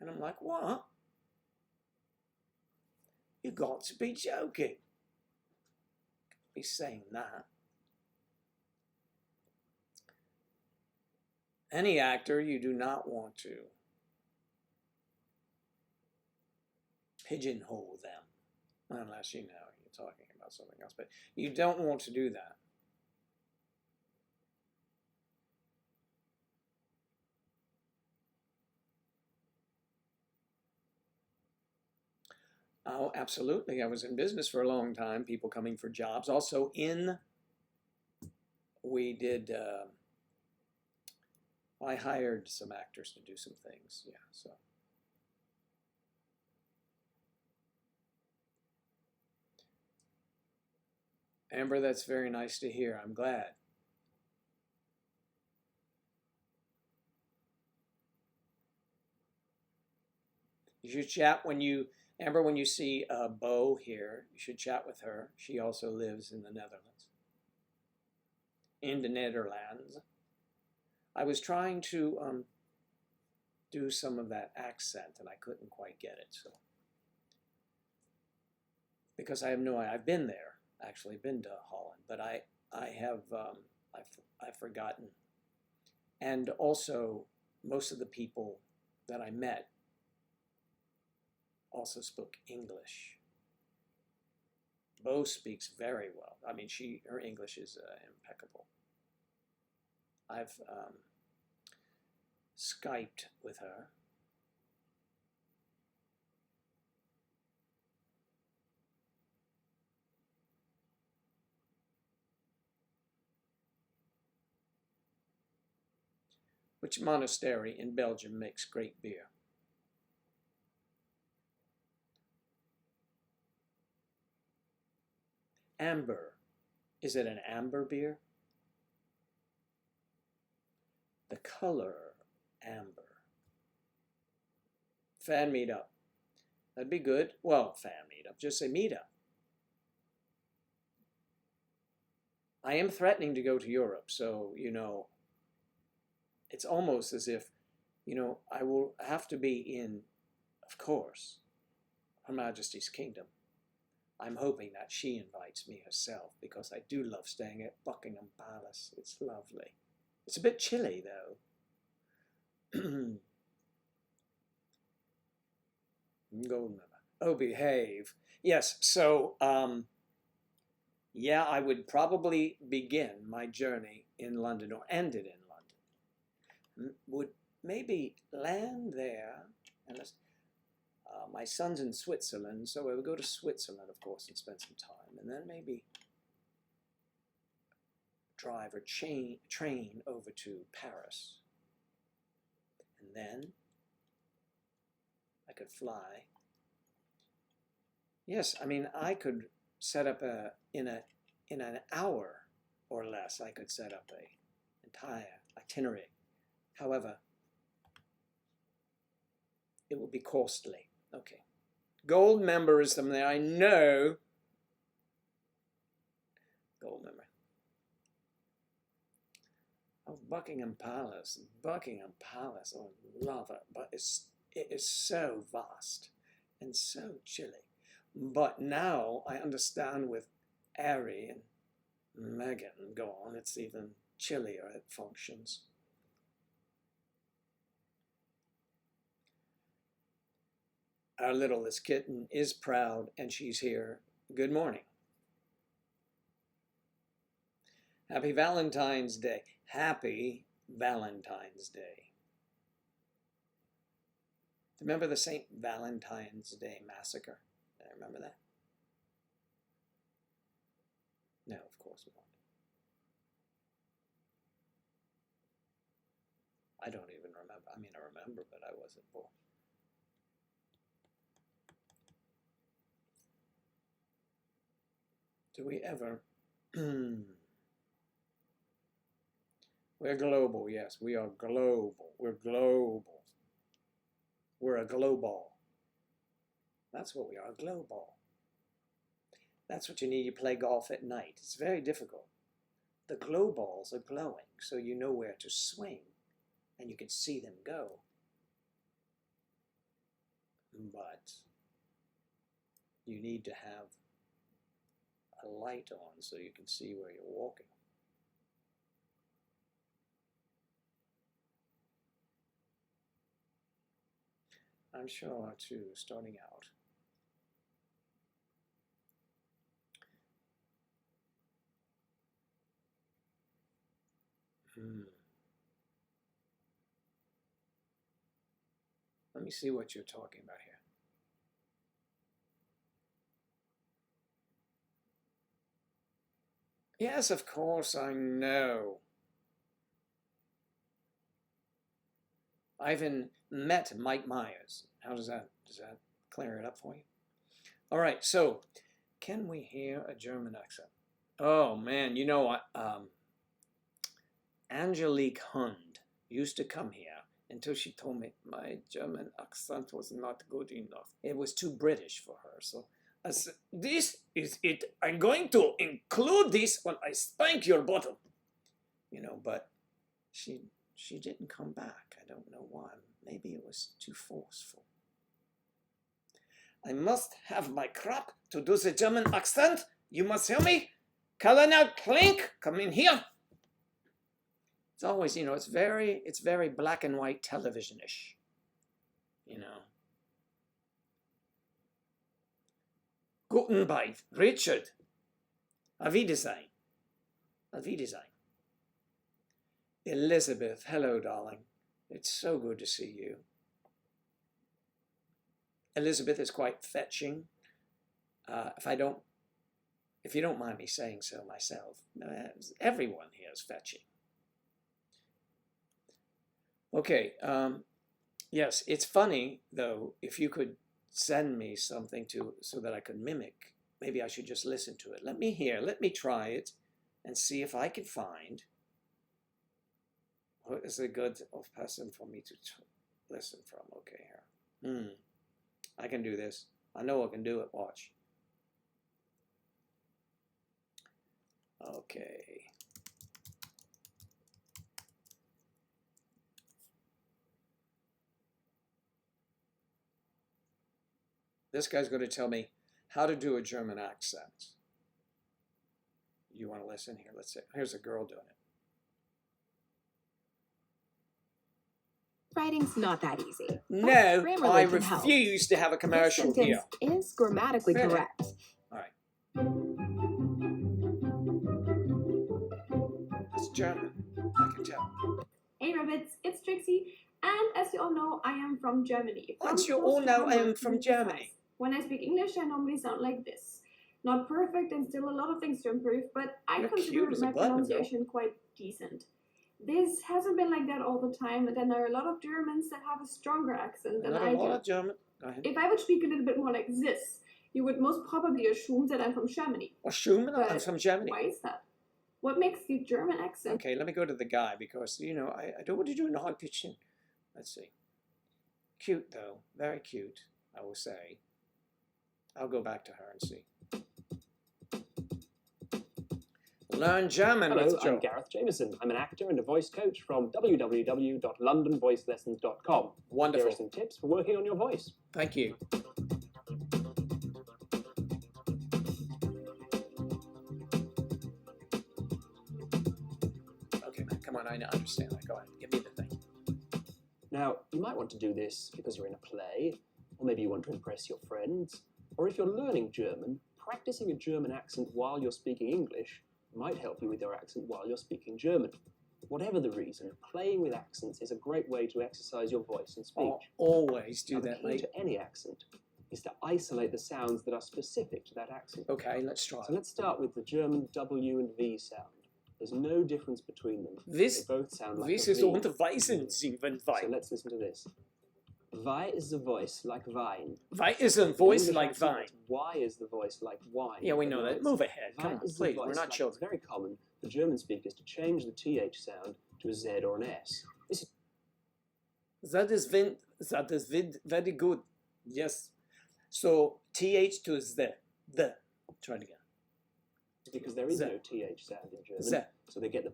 And I'm like, what? You got to be joking. Be saying that. Any actor, you do not want to pigeonhole them, unless you know you're talking about something else. But you don't want to do that. Oh, absolutely. I was in business for a long time, people coming for jobs. Also we did, I hired some actors to do some things. Yeah, so. Amber, that's very nice to hear. I'm glad. You should chat Amber, when you see Bo here, you should chat with her. She also lives in the Netherlands. In the Netherlands. I was trying to do some of that accent and I couldn't quite get it. So, because I have no idea. I've been there, actually been to Holland, but I have I've forgotten. And also, most of the people that I met also spoke English. Bo speaks very well. I mean, her English is impeccable. I've Skyped with her. Which monastery in Belgium makes great beer? Amber. Is it an amber beer? The color amber. Fan meetup. That'd be good. Well, fan meetup. Just say meetup. I am threatening to go to Europe, so, you know, it's almost as if, you know, I will have to be in, of course, Her Majesty's kingdom. I'm hoping that she invites me herself, because I do love staying at Buckingham Palace. It's lovely. It's a bit chilly, though. Golden member. Oh, behave. Yes, so, yeah, I would probably begin my journey in London or end it in London. Would maybe land there, and my son's in Switzerland, so I would go to Switzerland, of course, and spend some time, and then maybe drive or train over to Paris, and then I could fly. Yes, I mean, I could set up in an hour or less, I could set up an entire itinerary. However, it would be costly. Okay. Gold member is something I know. Gold member. Oh, Buckingham Palace. Buckingham Palace. Oh, I love it. But it is so vast and so chilly. But now I understand with Harry and Meghan gone, it's even chillier at functions. Our littlest kitten is proud and she's here. Good morning. Happy Valentine's Day. Happy Valentine's Day. Remember the St. Valentine's Day massacre? I remember that. No, of course not. I don't even remember. I mean, I remember, but I wasn't born. Do we ever? We're global, yes, we are global. We're global. We're a global. That's what we are, a global. That's what you need to play golf at night. It's very difficult. The glow balls are glowing, so you know where to swing, and you can see them go. But you need to have a light on so you can see where you're walking. I'm sure are too, starting out. Let me see what you're talking about here. Yes, of course, I know. I've met Mike Myers. How does that clear it up for you? All right, so can we hear a German accent? Oh man, you know, Angelique Hund used to come here until she told me my German accent was not good enough. It was too British for her. So I said, this is it. I'm going to include this when I spank your bottom. You know, but she didn't come back. I don't know why. Maybe it was too forceful. I must have my crap to do the German accent. You must hear me. Colonel Klink, come in here. It's always, you know, it's very black and white television-ish, you know. Guten Beit, Richard. Auf Wiedersehen. Auf Wiedersehen. Elizabeth, hello, darling. It's so good to see you. Elizabeth is quite fetching. If you don't mind me saying so myself, everyone here is fetching. Okay, yes, it's funny, though, if you could send me something so that I could mimic. Maybe I should just listen to it. Let me try it and see if I can find what is a good person for me to listen from. Okay, here. I can do this. I know I can do it. Watch. Okay. This guy's going to tell me how to do a German accent. You want to listen here? Let's see. Here's a girl doing it. Writing's not that easy. No, I refuse to have a commercial this here. Is grammatically Really? correct. All right. It's German. I can tell. Hey Rabbits, it's Trixie, and as you all know, I am from Germany. As you all know, I am from Germany. When I speak English, I normally sound like this. Not perfect and still a lot of things to improve, but I consider my pronunciation quite decent. This hasn't been like that all the time, and then there are a lot of Germans that have a stronger accent than I do. German. Go ahead. If I would speak a little bit more like this, you would most probably assume that I'm from Germany. Assume that I'm from Germany. Why is that? What makes the German accent? Okay, let me go to the guy because, you know, I don't want to do a high pitch in. Let's see. Cute, though. Very cute, I will say. I'll go back to her and see. Learn German. Hello, I'm Gareth Jameson. I'm an actor and a voice coach from www.londonvoicelessons.com. Wonderful. Here are some tips for working on your voice. Thank you. Okay, man, come on, I understand that. Go ahead, give me the thing. Now, you might want to do this because you're in a play, or maybe you want to impress your friends, or if you're learning German, practicing a German accent while you're speaking English might help you with your accent while you're speaking German. Whatever the reason, playing with accents is a great way to exercise your voice and speech. I'll always do that, mate. The key to any accent is to isolate the sounds that are specific to that accent. Okay, let's try. So let's start with the German W and V sound. There's no difference between them. They both sound like this a is V. unterweisen Sie, wenn So let's listen to this. Why is the voice like wine? Why is a voice like vine? Why is the voice like wine? Yeah, we know that. Move ahead. Come on, please. We're not children. It's very common for German speakers to change the TH sound to a Z or an S. That is very good. Yes. So TH to the. Try it again. Because there is Z. no TH sound in German. Z. So they get the.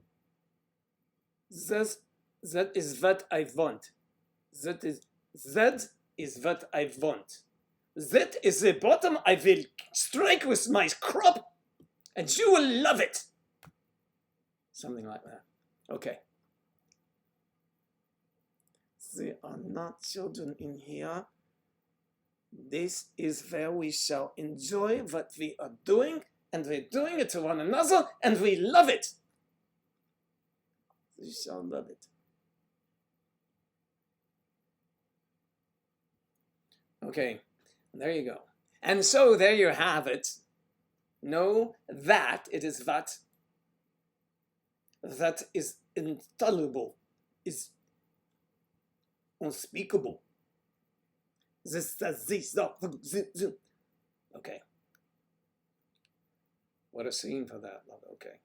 That is what I want. That is what I want. That is the bottom I will strike with my crop, and you will love it. Something like that. Okay. There are not children in here. This is where we shall enjoy what we are doing, and we're doing it to one another, and we love it. We shall love it. Okay, there you go. And so there you have it. Know that it is that is intolerable, is unspeakable. Okay. What a scene for that, love. Okay.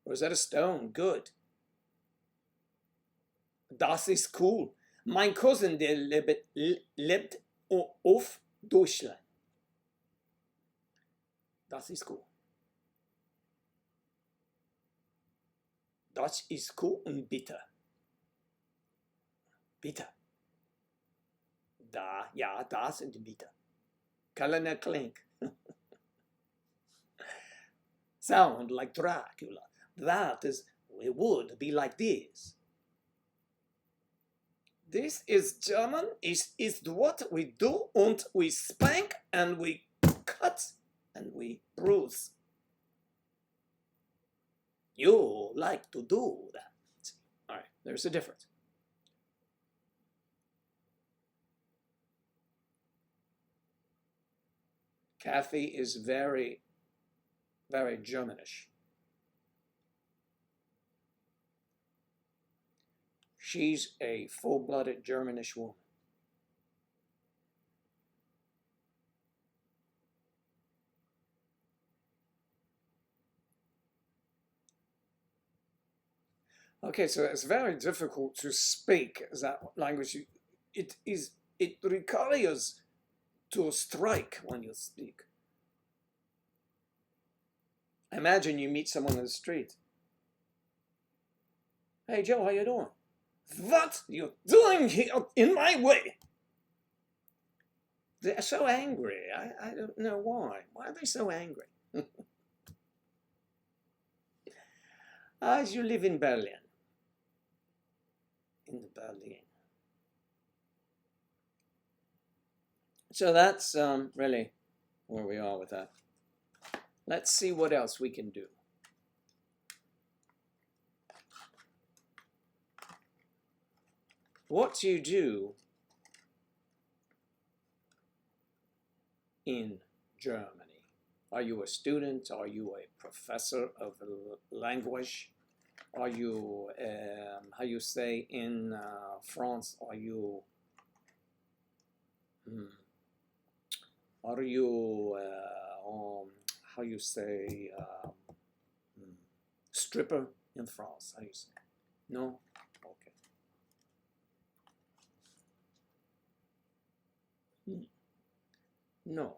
Or is that a stone? Good. Das ist cool. Mein Cousin, der lebt auf Deutschland. Das ist cool. Das ist cool und bitter. Bitter. Da, ja, das und bitter. Kalender Klink. Sound like Dracula. That is, it would be like this. This is German, is what we do, and we spank, and we cut, and we bruise. You like to do that. All right, there's a difference. Kathy is very, very Germanish. She's a full-blooded Germanish woman. Okay, so it's very difficult to speak that language. It requires to strike when you speak. Imagine you meet someone in the street. Hey Joe, how you doing? What are you doing here in my way? They're so angry. I don't know why. Why are they so angry? As you live in Berlin. In Berlin. So that's really where we are with that. Let's see what else we can do. What do you do in Germany? Are you a student? Are you a professor of a language? Are you, how you say in France, are you how you say stripper in France? How do you say? No? Okay. No.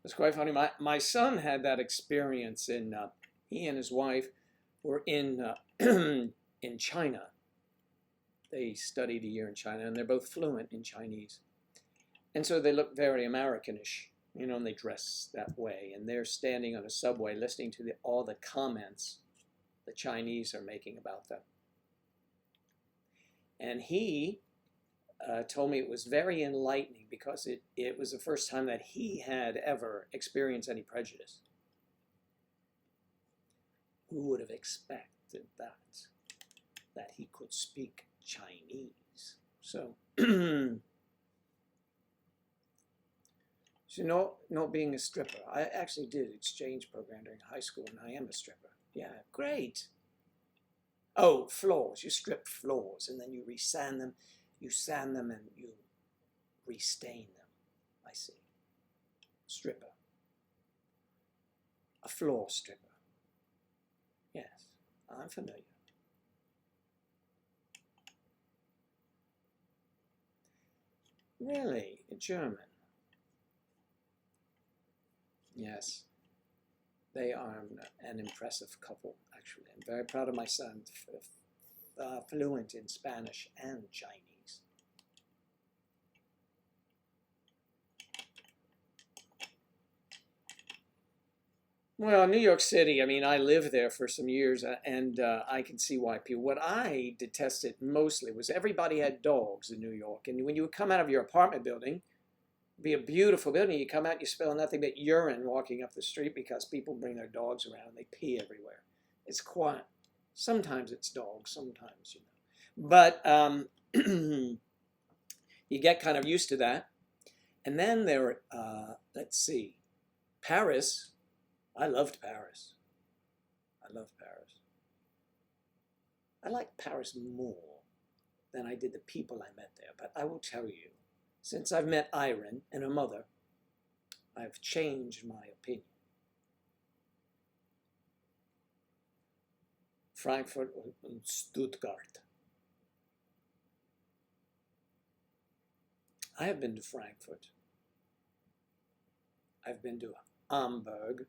It's quite funny. My son had that experience in, he and his wife were in in China. They studied a year in China, and they're both fluent in Chinese. And so they look very Americanish, you know, and they dress that way. And they're standing on a subway listening to all the comments the Chinese are making about them. And he told me it was very enlightening because it was the first time that he had ever experienced any prejudice. Who would have expected that he could speak Chinese? So So not being a stripper. I actually did exchange program during high school, and I am a stripper. Yeah, great. Oh, floors. You strip floors, and then you resand them. You sand them, and you restain them. I see. Stripper. A floor stripper. Yes, I'm familiar. Really? In German? Yes. They are an impressive couple, actually. I'm very proud of my son, fluent in Spanish and Chinese. Well, New York City, I mean, I lived there for some years, and I can see why people. What I detested mostly was everybody had dogs in New York. And when you would come out of your apartment building, it'd be a beautiful building, you come out, you smell nothing but urine walking up the street because people bring their dogs around and they pee everywhere. It's quiet. Sometimes it's dogs, sometimes, you know. But you get kind of used to that. And then there, let's see, Paris. I loved Paris. I loved Paris. I liked Paris more than I did the people I met there. But I will tell you, since I've met Irene and her mother, I've changed my opinion. Frankfurt and Stuttgart. I have been to Frankfurt. I've been to Hamburg.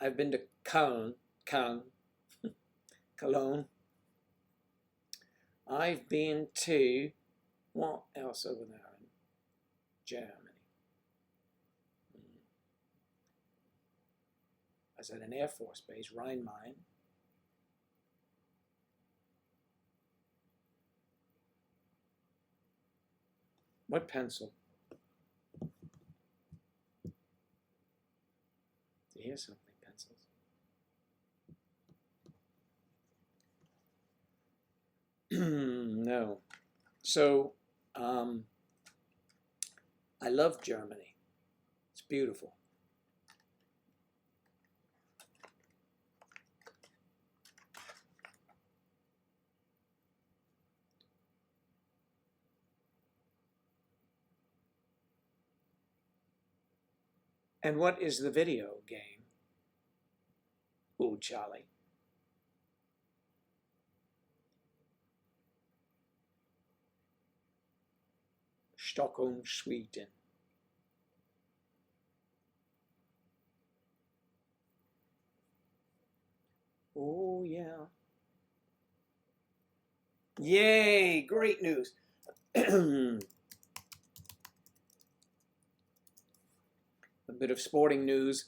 I've been to Cologne. I've been to, what else over there in Germany? I was at an Air Force base, Rhein-Main. What pencil? Do you hear something? Pencils. No. So, I love Germany. It's beautiful. And what is the video game? Ooh, Charlie. Stockholm, Sweden. Oh, yeah. Yay, great news. A bit of sporting news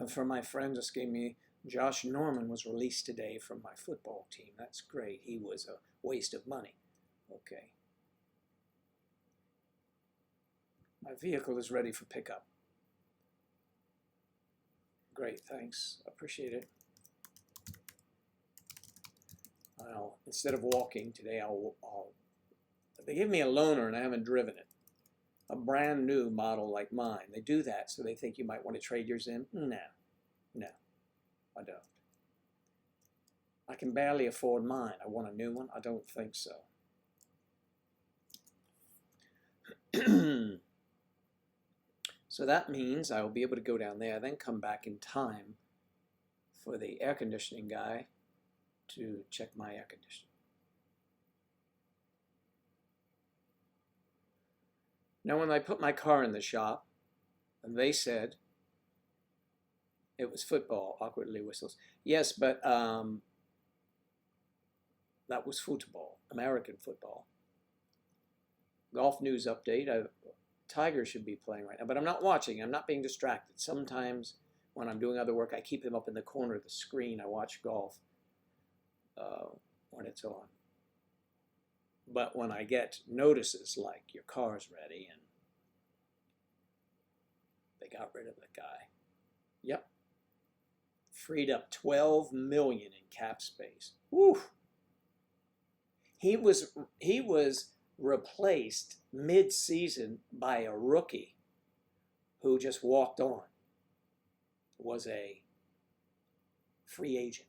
from my friend just gave me. Josh Norman was released today from my football team. That's great. He was a waste of money. Okay. My vehicle is ready for pickup. Great, thanks. Appreciate it. Instead of walking today, they give me a loaner and I haven't driven it. A brand new model like mine. They do that so they think you might want to trade yours in. No, I don't. I can barely afford mine. I want a new one. I don't think so. So that means I will be able to go down there, then come back in time for the air conditioning guy to check my air conditioning. Now, when I put my car in the shop, and they said it was football, awkwardly whistles. Yes, but that was football, American football. Golf news update. Tiger should be playing right now, but I'm not watching. I'm not being distracted. Sometimes when I'm doing other work, I keep him up in the corner of the screen. I watch golf when it's on. But when I get notices like your car's ready and they got rid of the guy. Yep. Freed up $12 million in cap space. Woo! He was replaced mid-season by a rookie who just walked on was a free agent,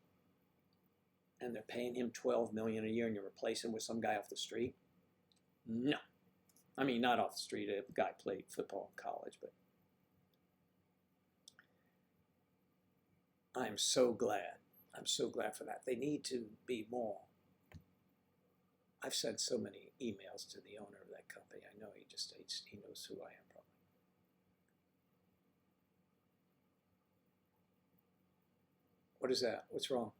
and they're paying him $12 million a year, and you replace him with some guy off the street? No. I mean, not off the street. A guy played football in college, but I'm so glad. I'm so glad for that. They need to be more. I've sent so many emails to the owner of that company. I know he knows who I am probably. What is that? What's wrong?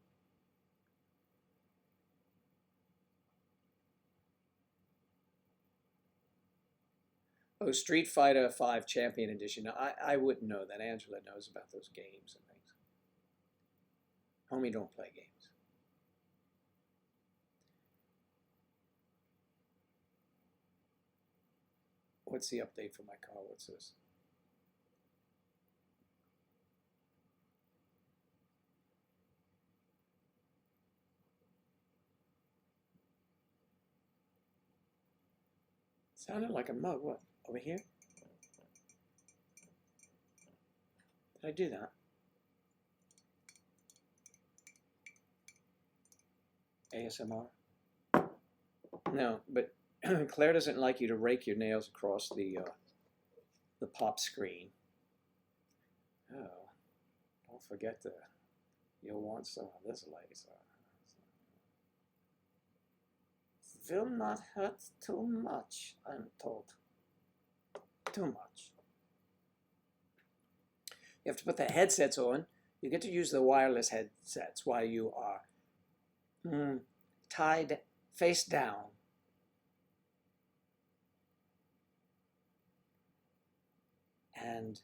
Oh, Street Fighter 5 Champion Edition. Now, I wouldn't know that. Angela knows about those games and things. Homie don't play games. What's the update for my car? What's this? Sounded like a mug. What? Over here? Did I do that? ASMR? No, but Claire doesn't like you to rake your nails across the pop screen. Oh, don't forget you'll want some of this laser. Will not hurt too much, I'm told. Too much. You have to put the headsets on. You get to use the wireless headsets while you are tied face down. And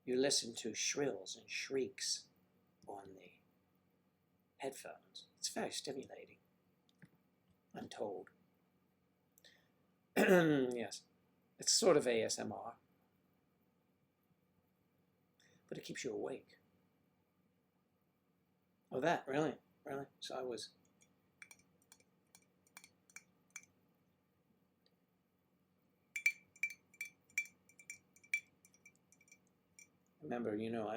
you listen to shrills and shrieks on the headphones. It's very stimulating, I'm told. Yes, it's sort of ASMR, but it keeps you awake. Oh, that, really? Really? So I was... Remember, you know,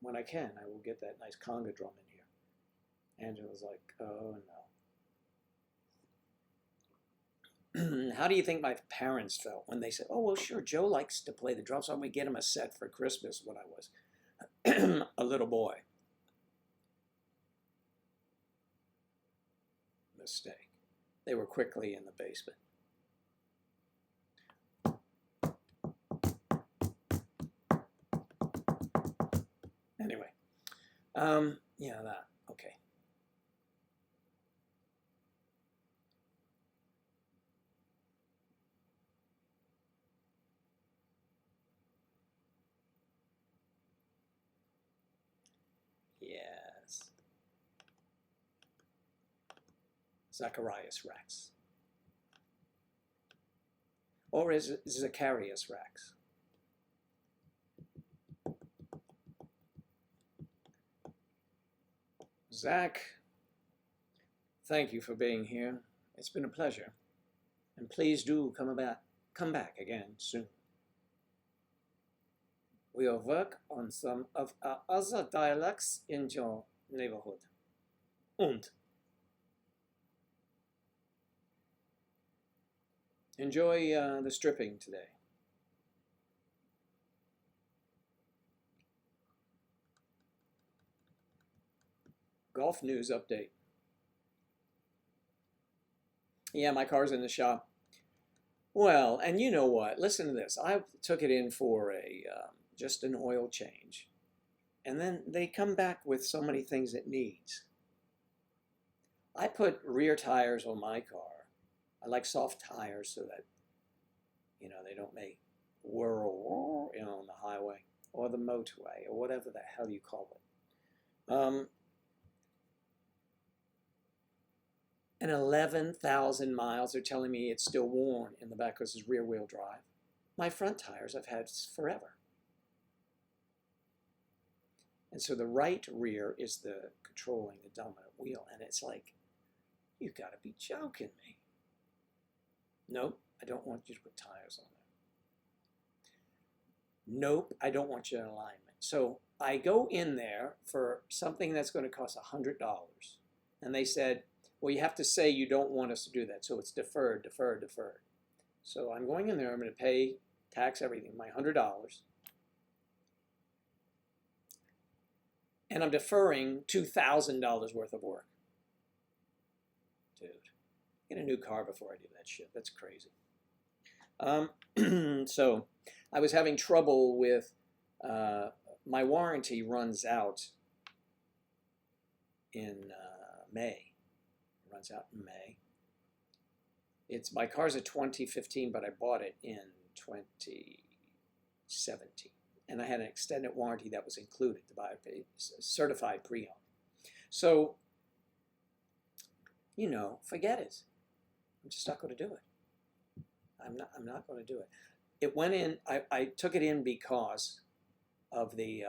when I can, I will get that nice conga drum in here. Angela's like, oh no. How do you think my parents felt when they said, oh, well, sure, Joe likes to play the drums, so I'm going to get him a set for Christmas when I was a little boy? Mistake. They were quickly in the basement. Anyway, yeah, that, okay. Yes. Zacharias Rex. Or is it Zacharias Rex? Zach, thank you for being here. It's been a pleasure. And please do come back again soon. We'll work on some of our other dialects in your neighborhood. Und enjoy the stripping today. Golf news update. Yeah, my car's in the shop. Well, and you know what? Listen to this. I took it in for just an oil change. And then they come back with so many things it needs. I put rear tires on my car. I like soft tires so that, you know, they don't make whirl, you know, on the highway or the motorway or whatever the hell you call it. And 11,000 miles, they're telling me it's still worn in the back because it's rear-wheel drive. My front tires I've had forever. And so the right rear is the controlling the dominant wheel. And it's like, you got to be joking me. Nope, I don't want you to put tires on there. Nope, I don't want you in alignment. So I go in there for something that's going to cost $100. And they said, well, you have to say you don't want us to do that. So it's deferred, deferred, deferred. So I'm going in there. I'm going to pay, tax everything, my $100. And I'm deferring $2,000 worth of work. Dude, get a new car before I do that shit. That's crazy. So I was having trouble with, my warranty runs out in May. It runs out in May. My car's a 2015, but I bought it in 2017. And I had an extended warranty that was included to buy a certified pre-owned. So, you know, forget it. I'm just not going to do it. I'm not going to do it. It went in, I took it in because of the,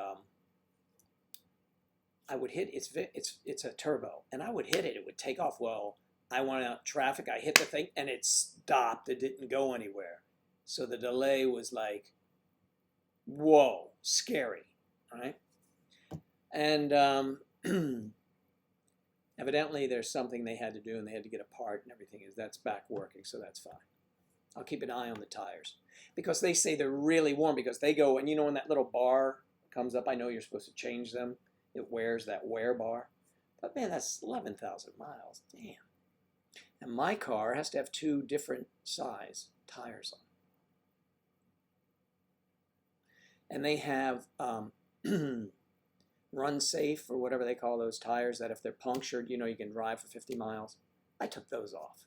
I would hit, it's a turbo, and I would hit it, it would take off. Well, I went out traffic, I hit the thing, and it stopped, it didn't go anywhere. So the delay was like, whoa, scary, right? And evidently there's something they had to do, and they had to get a part and everything. That's back working, so that's fine. I'll keep an eye on the tires, because they say they're really warm, because they go, and you know when that little bar comes up, I know you're supposed to change them. It wears that wear bar. But man, that's 11,000 miles, damn. And my car has to have 2 different size tires on. And they have run safe, or whatever they call those tires, that if they're punctured, you know, you can drive for 50 miles. I took those off.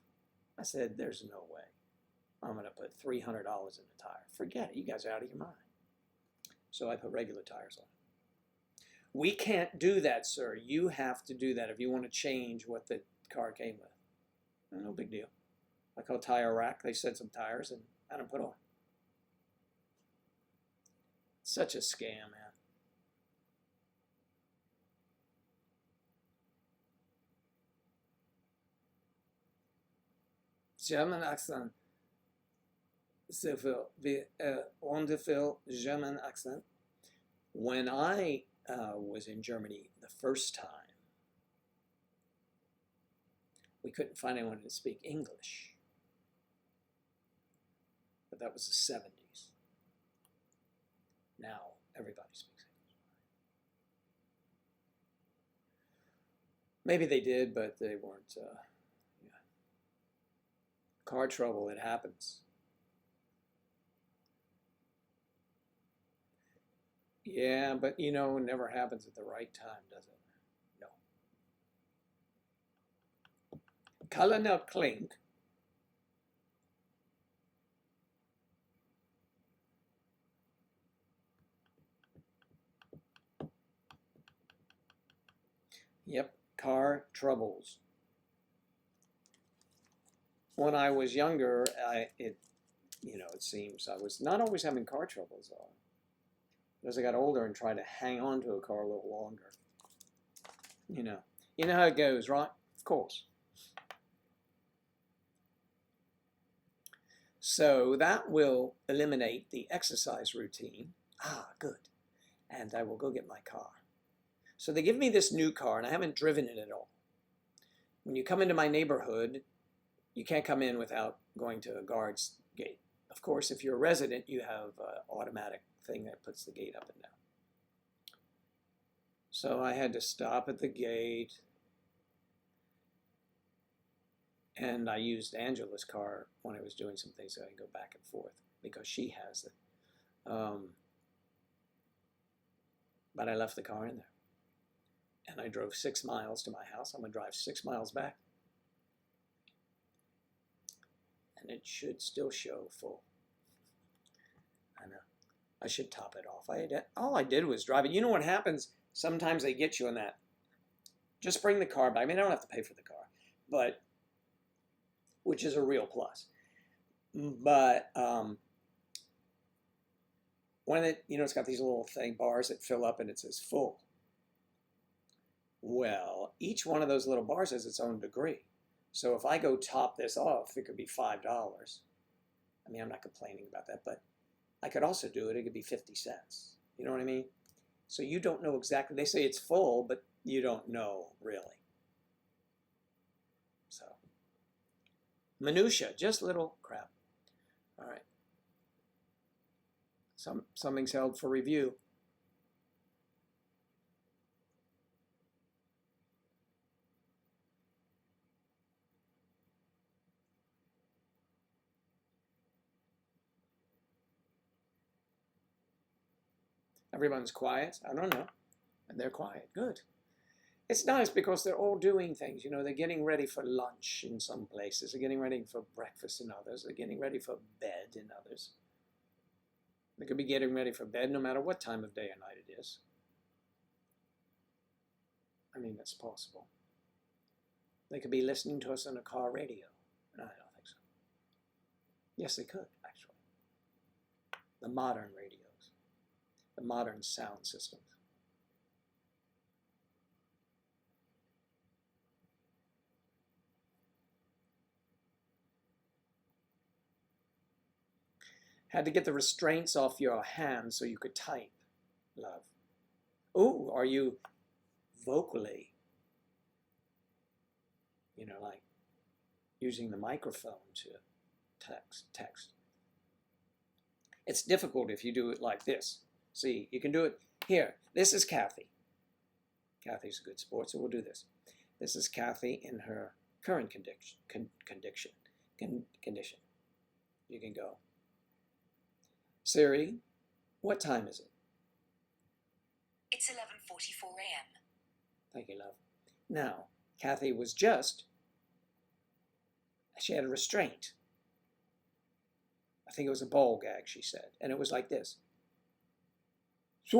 I said, there's no way I'm going to put $300 in the tire. Forget it. You guys are out of your mind. So I put regular tires on. We can't do that, sir. You have to do that if you want to change what the car came with. No big deal. I called Tire Rack. They sent some tires, and I don't put on. Such a scam, man. German accent. Wonderful German accent. When I was in Germany the first time, we couldn't find anyone to speak English. But that was the 70s. Now everybody speaks English. Maybe they did, but they weren't. Yeah. Car trouble, it happens. Yeah, but you know, it never happens at the right time, does it? No. Colonel Klink. Yep, car troubles. When I was younger, it seems I was not always having car troubles, though. As I got older and tried to hang on to a car a little longer. You know how it goes, right? Of course. So that will eliminate the exercise routine. Ah, good. And I will go get my car. So they give me this new car, and I haven't driven it at all. When you come into my neighborhood, you can't come in without going to a guard's gate. Of course, if you're a resident, you have an automatic thing that puts the gate up and down. So I had to stop at the gate, and I used Angela's car when I was doing some things so I can go back and forth, because she has it. But I left the car in there. And I drove 6 miles to my house. I'm going to drive 6 miles back. And it should still show full. I know. I should top it off. All I did was drive it. You know what happens? Sometimes they get you in that. Just bring the car back. I mean, I don't have to pay for the car, but which is a real plus. But when it's got these little bars that fill up and it says full. Well, each one of those little bars has its own degree. So if I go top this off, it could be $5. I mean, I'm not complaining about that, but I could also do it. It could be 50 cents. You know what I mean? So you don't know exactly. They say it's full, but you don't know really. So, minutia, just little crap. All right. Something's held for review. Everyone's quiet. I don't know. And they're quiet. Good. It's nice because they're all doing things. You know, they're getting ready for lunch in some places. They're getting ready for breakfast in others. They're getting ready for bed in others. They could be getting ready for bed no matter what time of day or night it is. I mean, that's possible. They could be listening to us on a car radio. No, I don't think so. Yes, they could, actually. The modern radios. The modern sound systems. Had to get the restraints off your hands so you could type, love. Ooh, are you vocally, you know, like using the microphone to text? It's difficult if you do it like this. See, you can do it here. This is Kathy. Kathy's a good sport, so we'll do this. This is Kathy in her current condition. You can go, Siri, what time is it? It's 11:44 a.m. Thank you, love. Now, Kathy was she had a restraint. I think it was a ball gag, she said. And it was like this. I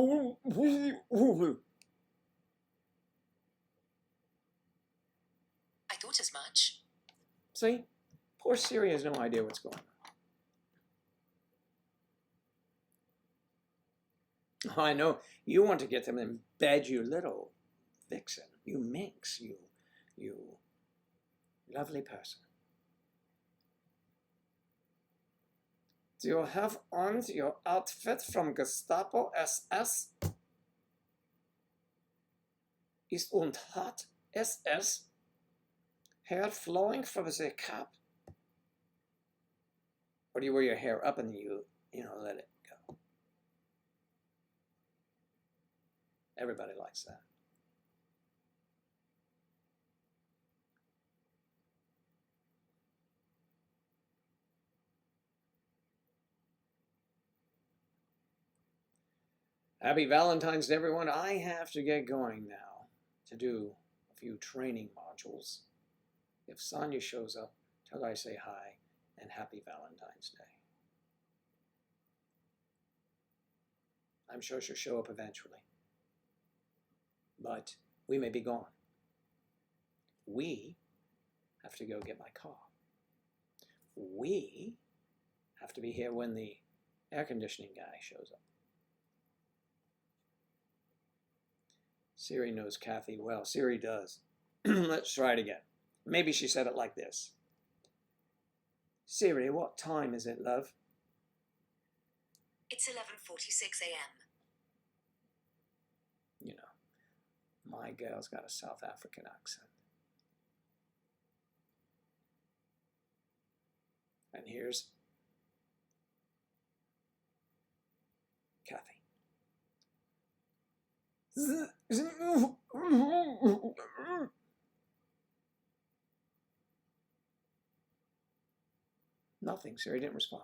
thought as much. See? Poor Siri has no idea what's going on. Oh, I know. You want to get them in bed, you little vixen. You minx. You lovely person. Do you have on your outfit from Gestapo SS? Ist und hat SS? Hair flowing from the cap? Or do you wear your hair up and you let it go? Everybody likes that. Happy Valentine's to everyone. I have to get going now to do a few training modules. If Sonia shows up, tell her I say hi and happy Valentine's Day. I'm sure she'll show up eventually. But we may be gone. We have to go get my car. We have to be here when the air conditioning guy shows up. Siri knows Kathy well. Siri does. Let's try it again. Maybe she said it like this. Siri, what time is it, love? It's 11:46 a.m. You know, my gal's got a South African accent. And here's Kathy. Nothing. Siri didn't respond.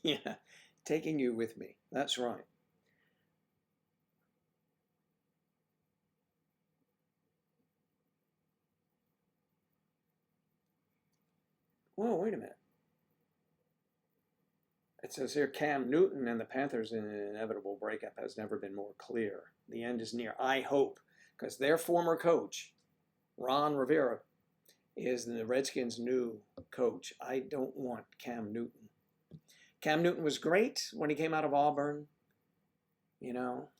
Yeah, taking you with me. That's right. Whoa, wait a minute. It says here, Cam Newton and the Panthers' inevitable breakup has never been more clear. The end is near. I hope, because their former coach, Ron Rivera, is the Redskins' new coach. I don't want Cam Newton. Cam Newton was great when he came out of Auburn, you know,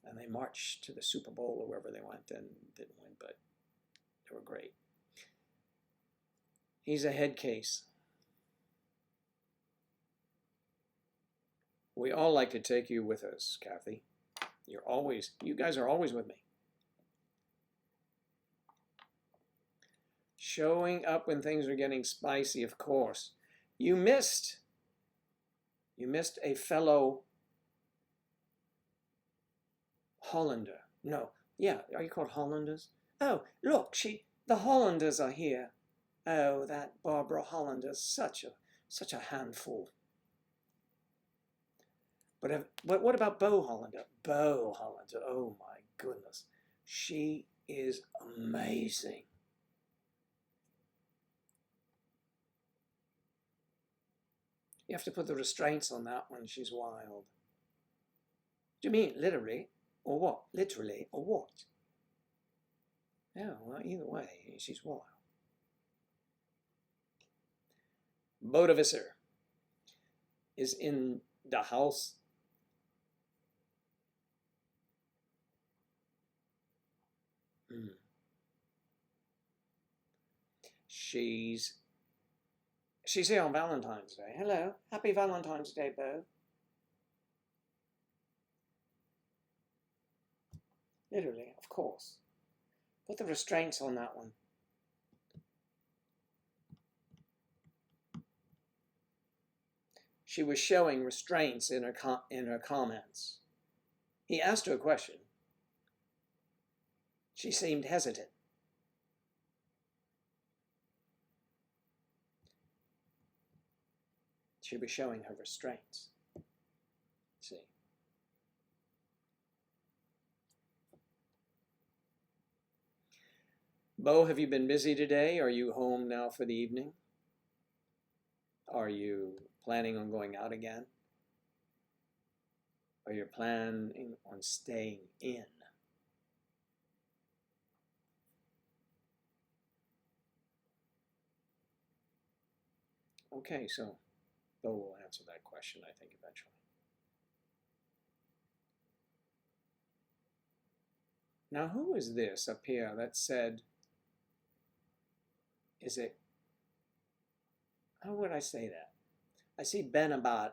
and they marched to the Super Bowl or wherever they went and didn't win, but they were great. He's a head case. We all like to take you with us, Kathy. You guys are always with me. Showing up when things are getting spicy, of course. You missed a fellow Hollander. No, yeah, are you called Hollanders? Oh, look, the Hollanders are here. Oh, that Barbara Hollander's such a handful. But what about Bo Hollander? Bo Hollander, oh my goodness. She is amazing. You have to put the restraints on that one. She's wild. Do you mean literally or what? Literally or what? Yeah, well, either way, she's wild. Bodavisser is in the house. She's here on Valentine's Day. Hello. Happy Valentine's Day, Bo. Literally, of course. Put the restraints on that one. She was showing restraints in her comments. He asked her a question. She seemed hesitant. She was showing her restraints. See. Bo, have you been busy today? Are you home now for the evening? Are you planning on going out again? Or you're planning on staying in? Okay, so Bo will answer that question, I think, eventually. Now, who is this up here that said, is it, how would I say that? I see Ben Abbas,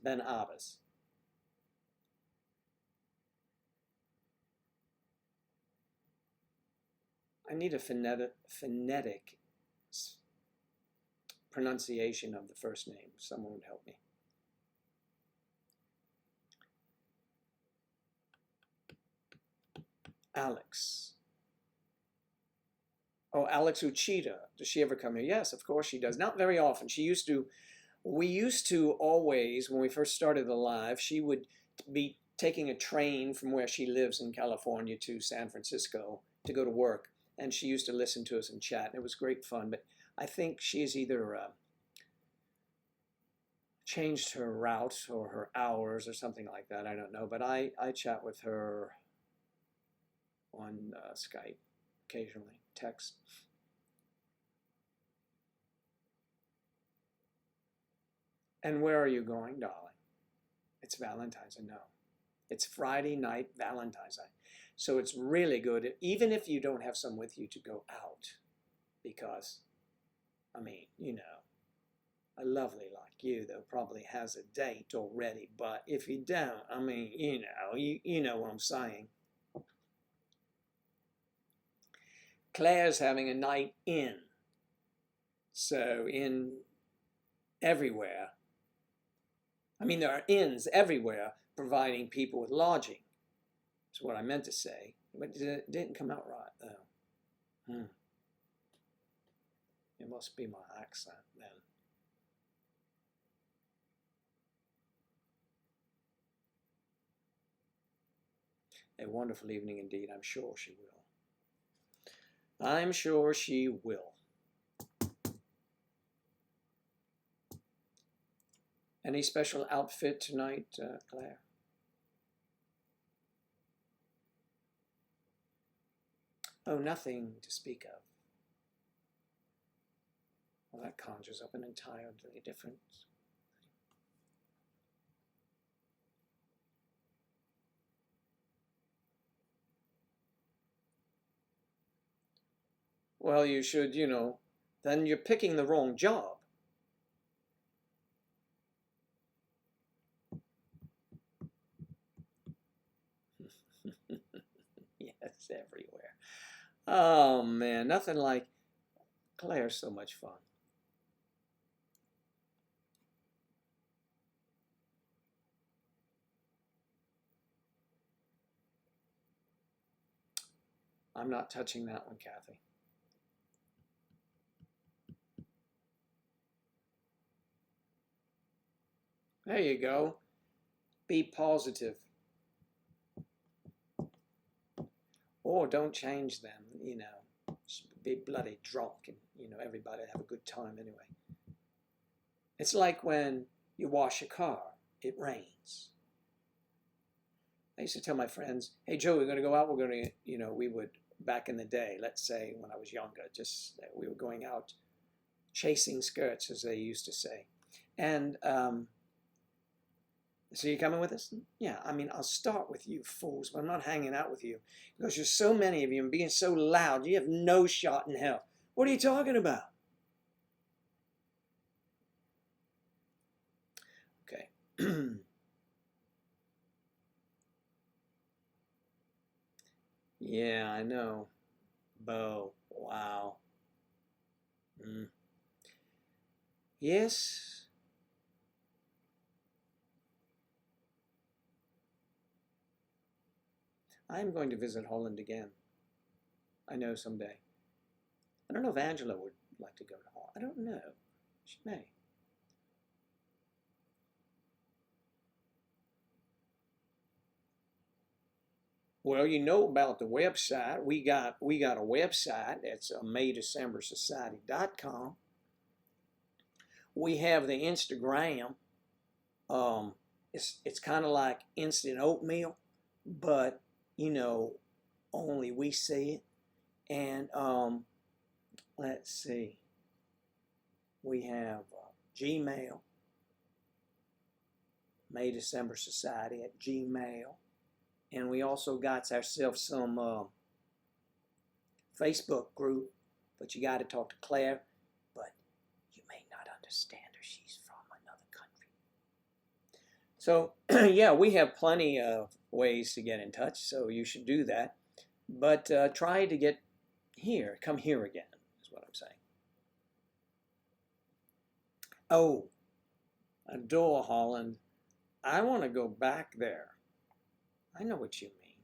Ben Abbas. I need a phonetic pronunciation of the first name. Someone would help me. Alex. Oh, Alex Uchida. Does she ever come here? Yes, of course she does. Not very often. We used to always, when we first started the live, she would be taking a train from where she lives in California to San Francisco to go to work. And she used to listen to us and chat. And it was great fun. But I think she's either changed her route or her hours or something like that. I don't know. But I chat with her on Skype occasionally, text. And where are you going, darling? It's Valentine's, I know. It's Friday night, Valentine's night. So it's really good, even if you don't have some with you, to go out. Because, I mean, you know, a lovely like you, though, probably has a date already. But if you don't, I mean, you know what I'm saying. Claire's having a night in. So in everywhere. I mean, there are inns everywhere providing people with lodging. That's what I meant to say. But it didn't come out right, though. It must be my accent, then. A wonderful evening indeed. I'm sure she will. I'm sure she will. Any special outfit tonight, Claire? Oh, nothing to speak of. Well, that conjures up an entirely different... Well, you should, you know, then you're picking the wrong job. Yes, everywhere. Oh man, nothing like Claire's so much fun. I'm not touching that one, Kathy. There you go. Be positive. Or don't change them, you know. Be bloody drunk and, you know, everybody have a good time anyway. It's like when you wash a car, it rains. I used to tell my friends, hey, Joe, we're going to go out. We're going to, you know, we would, back in the day, let's say when I was younger, just we were going out chasing skirts, as they used to say. And so you coming with us? Yeah, I mean, I'll start with you fools, but I'm not hanging out with you because there's so many of you and being so loud, you have no shot in hell. What are you talking about? Okay. Yeah, I know. Bo, wow. Yes. I'm going to visit Holland again. I know someday. I don't know if Angela would like to go to Holland. I don't know. She may. Well, you know about the website. We got a website. It's maydecembersociety.com. We have the Instagram. It's kind of like instant oatmeal, but you know, only we see it. And let's see. We have Gmail, May December Society at Gmail. And we also got ourselves some Facebook group, but you got to talk to Claire. But you may not understand her. She's from another country. So, yeah, we have plenty of ways to get in touch, so you should do that. But try to get here. Come here again, is what I'm saying. Oh, adore Holland. I want to go back there. I know what you mean.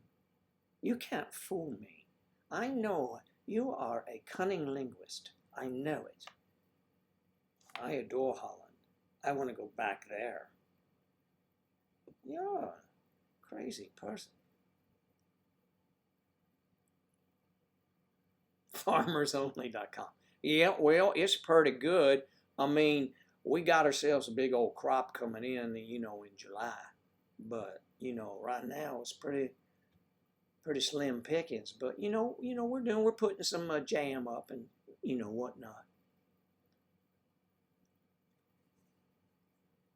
You can't fool me. I know you are a cunning linguist. I know it. I adore Holland. I want to go back there. You're a crazy person. FarmersOnly.com. Yeah, well, it's pretty good. I mean, we got ourselves a big old crop coming in, you know, in July. But, you know, right now it's pretty slim pickings. But, you know, we're putting some jam up and, you know, whatnot.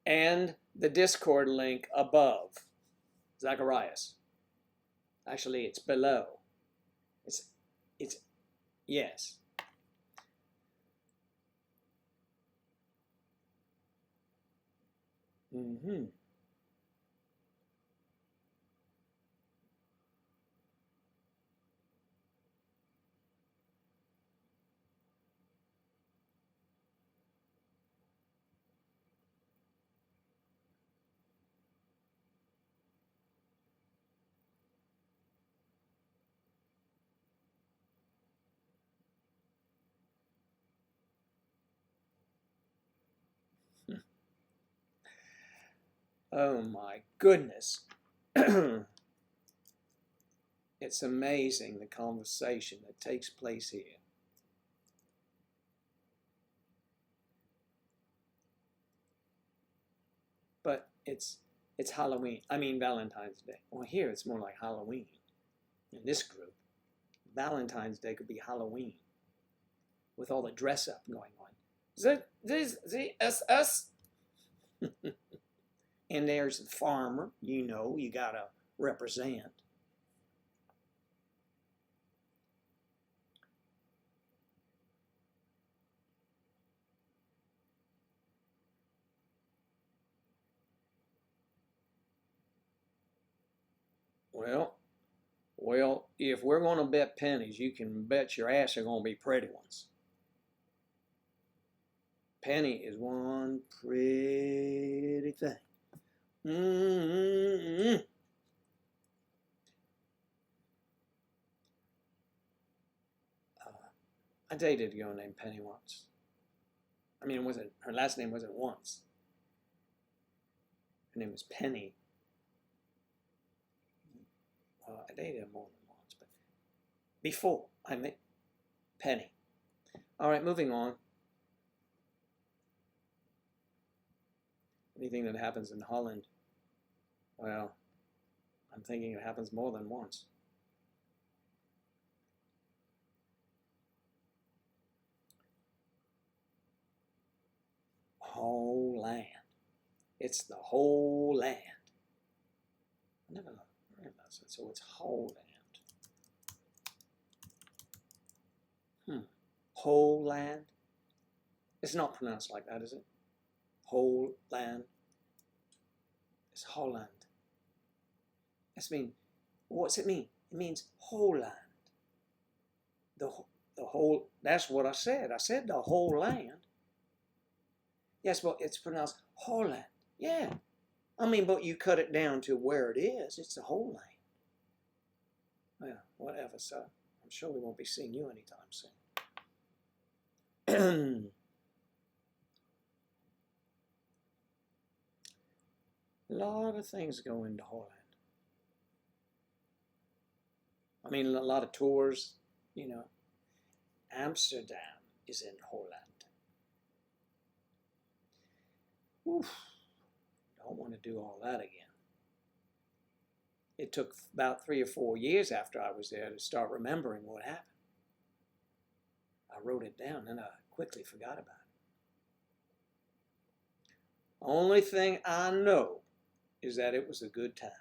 And the Discord link above, Zacharias. Actually, it's below. It's yes. Mm-hmm. Oh my goodness. It's amazing the conversation that takes place here. But it's Halloween. I mean Valentine's Day. Well, here it's more like Halloween. In this group, Valentine's Day could be Halloween with all the dress up going on. Us. And there's the farmer. You know, you gotta represent. Well, Well, if we're going to bet pennies, you can bet your ass they're going to be pretty ones. Penny is one pretty thing. Mm-hmm. I dated a girl named Penny once. I mean, her last name wasn't once. Her name was Penny. I dated her more than once, but before I met Penny. All right, moving on. Anything that happens in Holland, well, I'm thinking it happens more than once. Whole land. It's the whole land. I never realized it, so it's whole land. Whole land? It's not pronounced like that, is it? Whole land. It's Holland. What's it mean? It means whole land. The whole, that's what I said. I said the whole land. Yes, but it's pronounced Holland. Yeah. I mean, but you cut it down to where it is. It's the whole land. Well, whatever, sir. I'm sure we won't be seeing you anytime soon. A lot of things go into Holland. I mean, a lot of tours, you know. Amsterdam is in Holland. Oof. Don't want to do all that again. It took about 3 or 4 years after I was there to start remembering what happened. I wrote it down and I quickly forgot about it. Only thing I know is that it was a good time.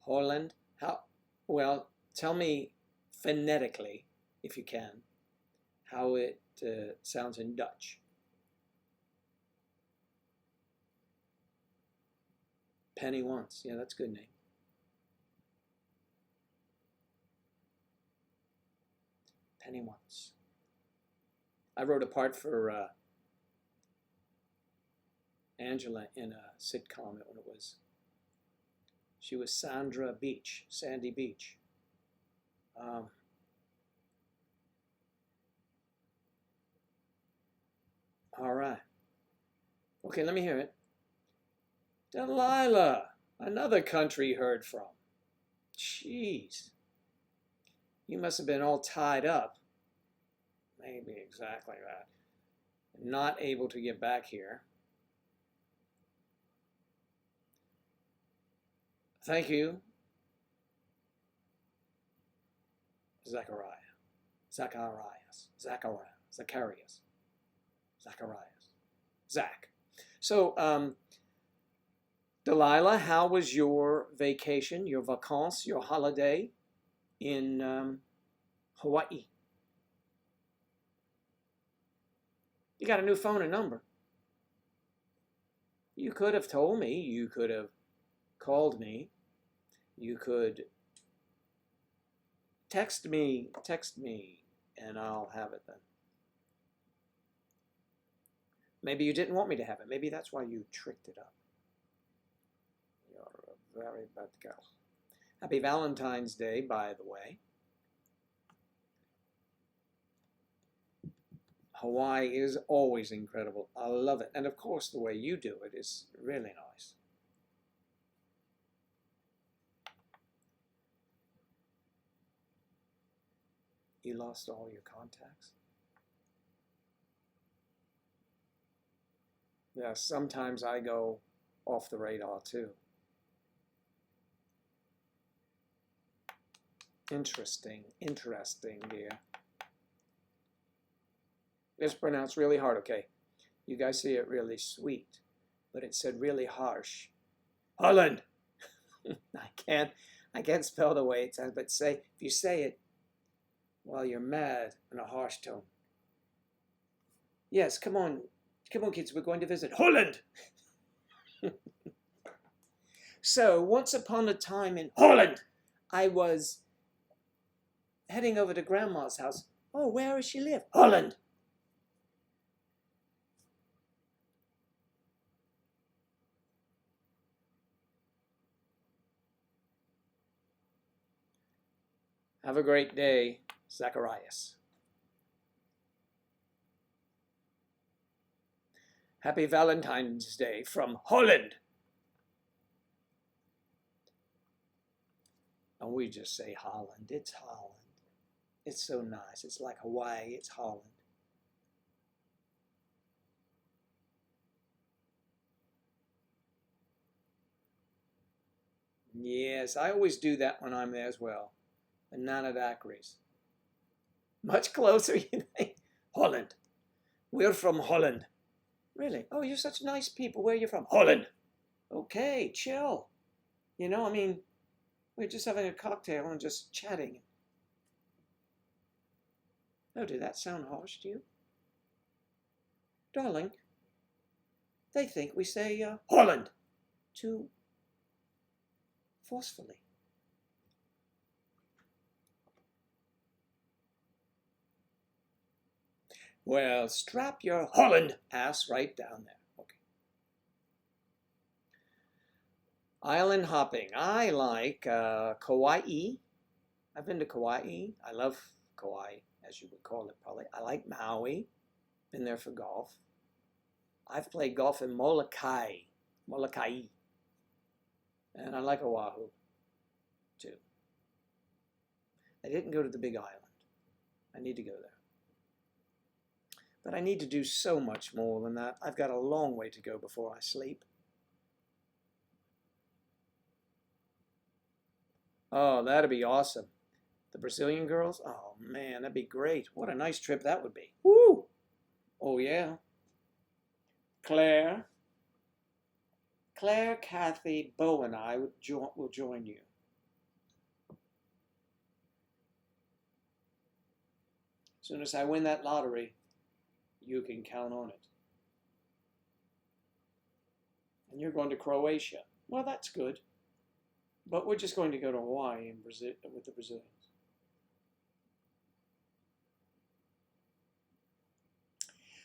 Holland, how, well, tell me phonetically, if you can, how it sounds in Dutch. Penny once, yeah, that's a good name. Penny once. I wrote a part for Angela in a sitcom when it was. She was Sandra Beach, Sandy Beach. All right. Okay, let me hear it. Delilah, another country heard from. Jeez. You must have been all tied up. Maybe exactly that. Not able to get back here. Thank you. Zacharias. Zach. So, Delilah, how was your vacation, your vacances, your holiday in Hawaii? You got a new phone and number. You could have told me. You could have called me. You could text me, and I'll have it then. Maybe you didn't want me to have it. Maybe that's why you tricked it up. You're a very bad girl. Happy Valentine's Day, by the way. Hawaii is always incredible. I love it. And of course, the way you do it is really nice. You lost all your contacts? Yeah, sometimes I go off the radar too. Interesting, dear. It's pronounced really hard, okay. You guys see it really sweet, but it said really harsh. Holland! I can't spell the way it sounds, but if you say it while you're mad in a harsh tone, Yes, come on. Come on, kids, we're going to visit Holland. So, once upon a time in Holland, I was heading over to Grandma's house. Oh, where does she live? Holland. Have a great day, Zacharias. Happy Valentine's Day from Holland. And we just say Holland. It's Holland. It's so nice. It's like Hawaii. It's Holland. Yes, I always do that when I'm there as well. Banana daiquiris. Much closer, you think? Holland. We're from Holland. Really? Oh, you're such nice people. Where are you from? Holland. Okay, chill. You know, I mean, we're just having a cocktail and just chatting. Oh, did that sound harsh to you? Darling, they think we say Holland too forcefully. Well, strap your Holland ass right down there. Okay. Island hopping. I like Kauai. I've been to Kauai. I love Kauai, as you would call it probably. I like Maui. Been there for golf. I've played golf in Molokai. And I like Oahu, too. I didn't go to the Big Island. I need to go there. But I need to do so much more than that. I've got a long way to go before I sleep. Oh, that'd be awesome. The Brazilian girls? Oh, man, that'd be great. What a nice trip that would be. Woo! Oh, yeah. Claire, Kathy, Bo, and I will join you. As soon as I win that lottery, you can count on it. And you're going to Croatia. Well, that's good. But we're just going to go to Hawaii and Brazil with the Brazilians.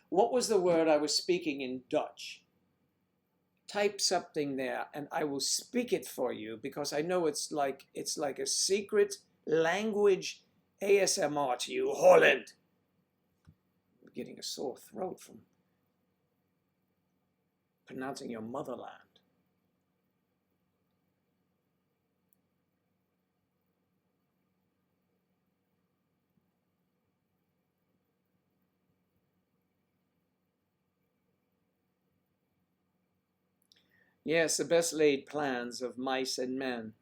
What was the word I was speaking in Dutch? Type something there and I will speak it for you because I know it's like a secret language ASMR to you. Holland. I'm getting a sore throat from pronouncing your motherland. Yes, the best laid plans of mice and men.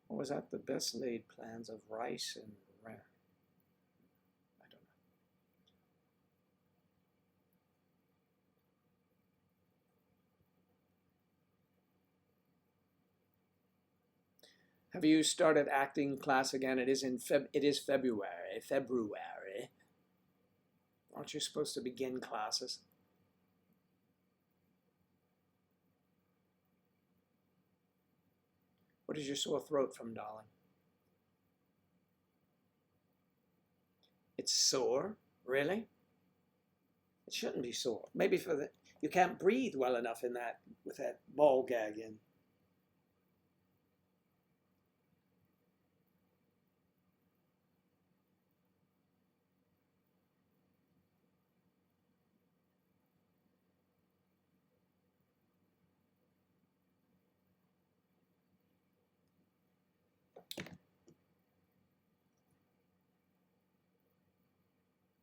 Or was that the best laid plans of rice and ram? I don't know. Have you started acting class again? It is February. Aren't you supposed to begin classes? What is your sore throat from, darling? It's sore? Really? It shouldn't be sore. Maybe you can't breathe well enough in that with that ball gag in.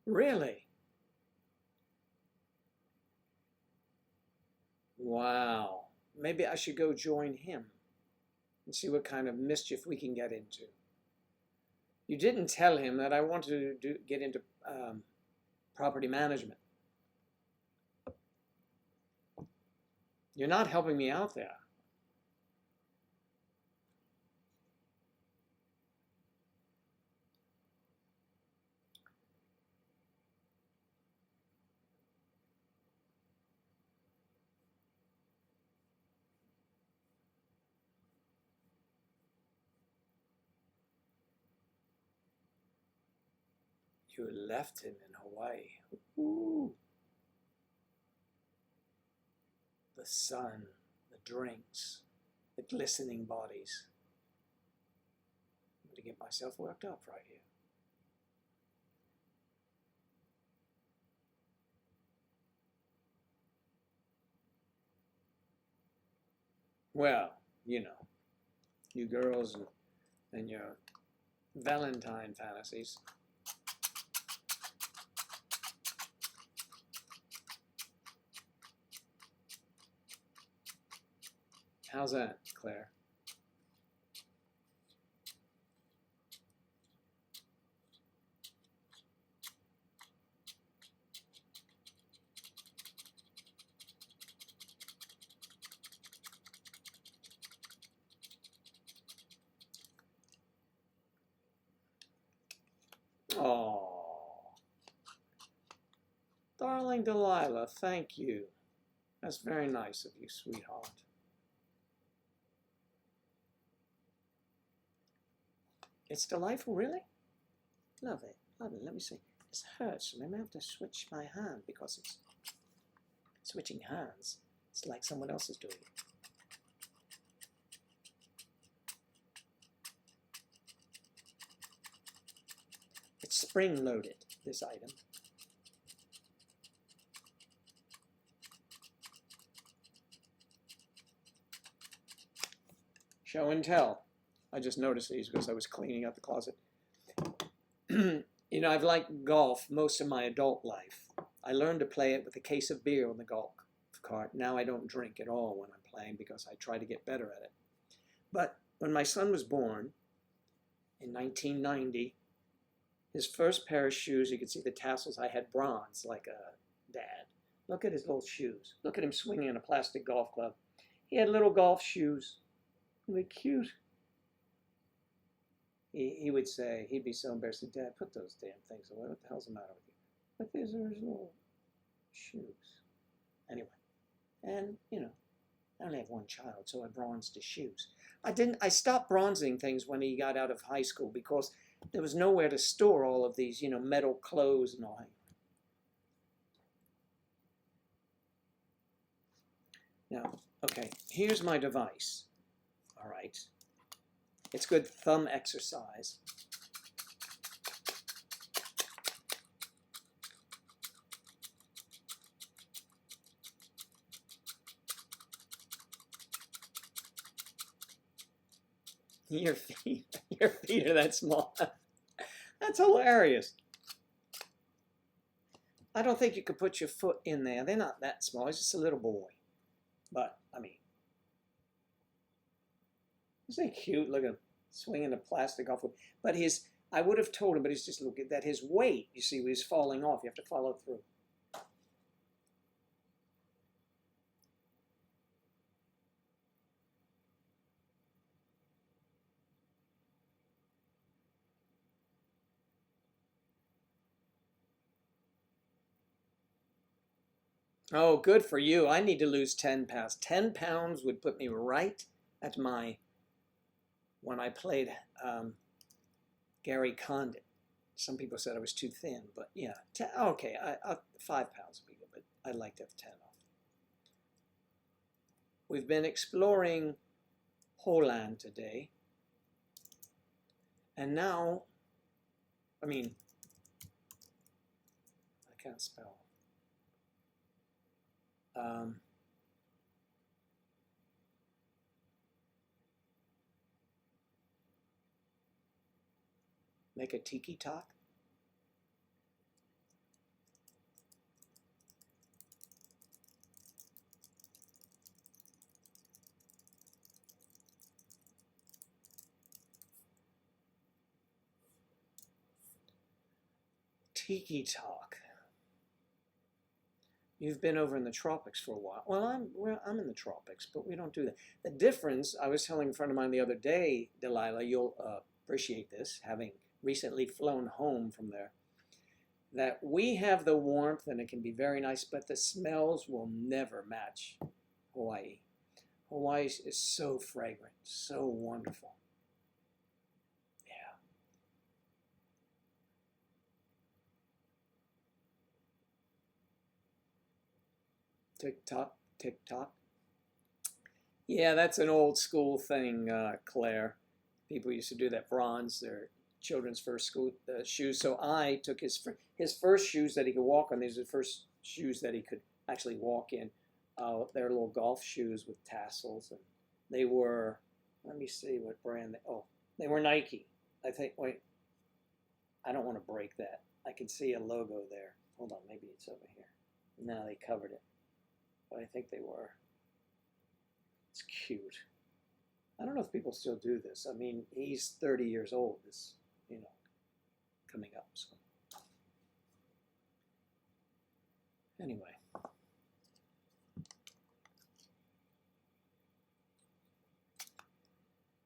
Really? Wow. Maybe I should go join him and see what kind of mischief we can get into. You didn't tell him that I wanted to get into property management. You're not helping me out there. You left him in Hawaii. Ooh. The sun, the drinks, the glistening bodies. I'm going to get myself worked up right here. Well, you know, you girls and your Valentine fantasies. How's that, Claire? Oh, darling Delilah, thank you. That's very nice of you, sweetheart. It's delightful, really? Lovely, lovely. Let me see. This hurts, so maybe I have to switch my hand because it's switching hands. It's like someone else is doing it. It's spring-loaded, this item. Show and tell. I just noticed these because I was cleaning out the closet. You know, I've liked golf most of my adult life. I learned to play it with a case of beer on the golf cart. Now I don't drink at all when I'm playing because I try to get better at it. But when my son was born in 1990, his first pair of shoes, you could see the tassels, I had bronze like a dad. Look at his little shoes. Look at him swinging on a plastic golf club. He had little golf shoes. Really cute. He would say, he'd be so embarrassed, Dad, put those damn things away. What the hell's the matter with you? But these are his little shoes. Anyway, and, you know, I only have one child, so I bronzed his shoes. I stopped bronzing things when he got out of high school because there was nowhere to store all of these, you know, metal clothes and all that. Now, okay, here's my device. All right. It's good thumb exercise. Your feet are that small. That's hilarious. I don't think you could put your foot in there. They're not that small. He's just a little boy. But, I mean, isn't he cute? Look at him swinging the plastic off. But I would have told him, but he's just looking that his weight, you see, was falling off. You have to follow through. Oh, good for you. I need to lose 10 pounds. 10 pounds would put me right at when I played Gary Condit. Some people said I was too thin, but yeah. Okay, 5 pounds would be good, but I'd like to have 10 off. We've been exploring Holland today. And now, I mean, I can't spell. Make a tiki talk. Tiki talk. You've been over in the tropics for a while. Well, I'm in the tropics, but we don't do that. The difference, I was telling a friend of mine the other day, Delilah, you'll appreciate this, having recently flown home from there, that we have the warmth and it can be very nice, but the smells will never match Hawaii. Hawaii is so fragrant, so wonderful. Tick tock, tick tock. Yeah, that's an old school thing, Claire. People used to do that, bronze their children's first school shoes. So I took his first shoes that he could walk on. These are the first shoes that he could actually walk in. They're little golf shoes with tassels, and they were. Let me see what brand. They were Nike. I think. Wait, I don't want to break that. I can see a logo there. Hold on, maybe it's over here. No, they covered it, but I think they were. It's cute. I don't know if people still do this. I mean, he's 30 years old. This, coming up. So anyway.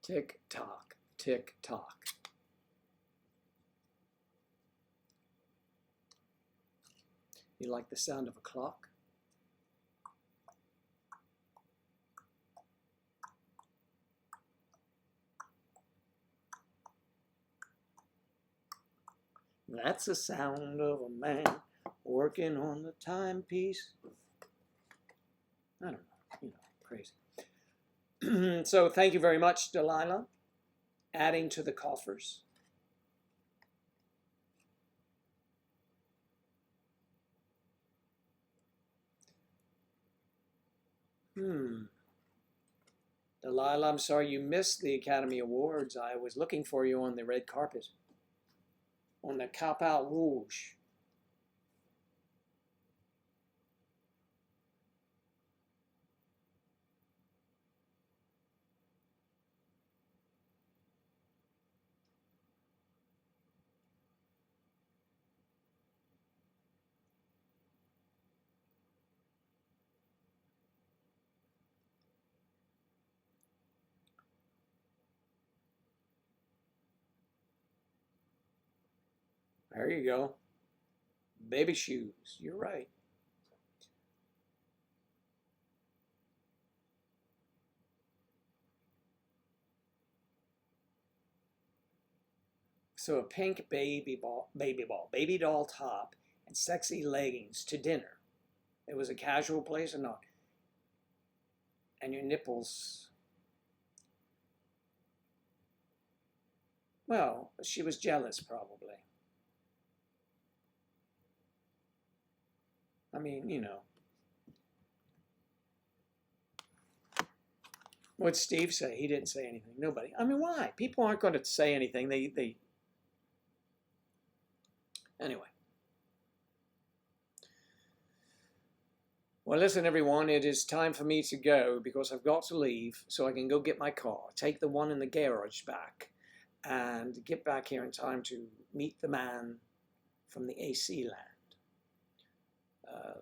Tick tock, tick tock. You like the sound of a clock? That's the sound of a man working on the timepiece. I don't know, crazy. So thank you very much, Delilah. Adding to the coffers. Delilah, I'm sorry you missed the Academy Awards. I was looking for you on the red carpet. On the Capot Rouge. There you go. Baby shoes. You're right. So a pink baby doll top and sexy leggings to dinner. It was a casual place or not? And your nipples. Well, she was jealous probably. I mean, What'd Steve say? He didn't say anything. Nobody. I mean, why? People aren't going to say anything. Anyway. Well, listen, everyone. It is time for me to go because I've got to leave so I can go get my car, take the one in the garage back, and get back here in time to meet the man from the AC land.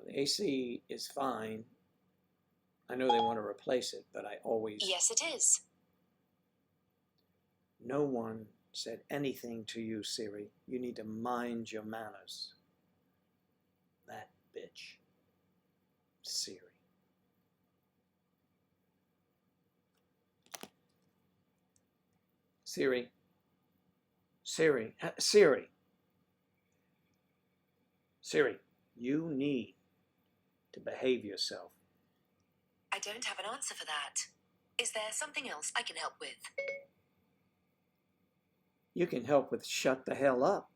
The AC is fine. I know they want to replace it, but I always... Yes, it is. No one said anything to you, Siri. You need to mind your manners. That bitch. Siri. Siri. Siri. Siri. Siri. You need to behave yourself. I don't have an answer for that. Is there something else I can help with? You can help with shut the hell up.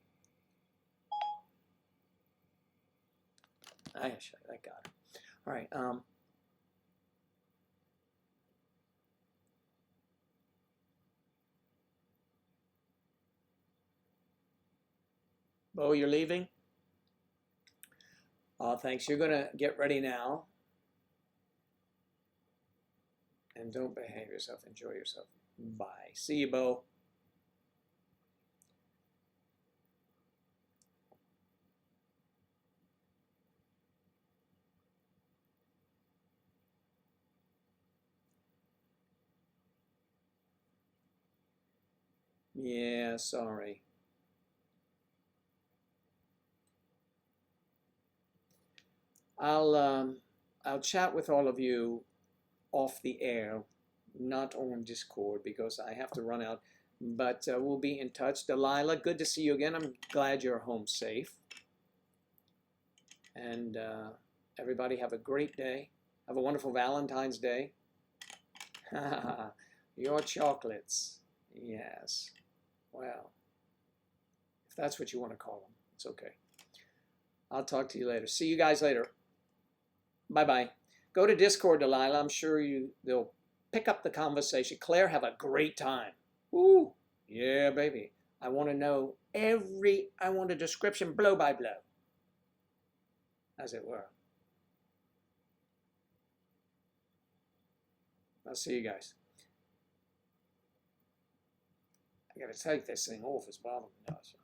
I got it. All right. Bo, you're leaving? Thanks. You're going to get ready now. And don't behave yourself. Enjoy yourself. Bye. See you, Bo. Yeah, sorry. I'll chat with all of you off the air, not on Discord, because I have to run out. But we'll be in touch. Delilah, good to see you again. I'm glad you're home safe. And everybody have a great day. Have a wonderful Valentine's Day. Your chocolates. Yes. Well, if that's what you want to call them, it's okay. I'll talk to you later. See you guys later. Bye-bye. Go to Discord, Delilah. I'm sure they'll pick up the conversation. Claire, have a great time. Woo. Yeah, baby. I want to know I want a description blow by blow, as it were. I'll see you guys. I gotta take this thing off. It's bothering me now. So.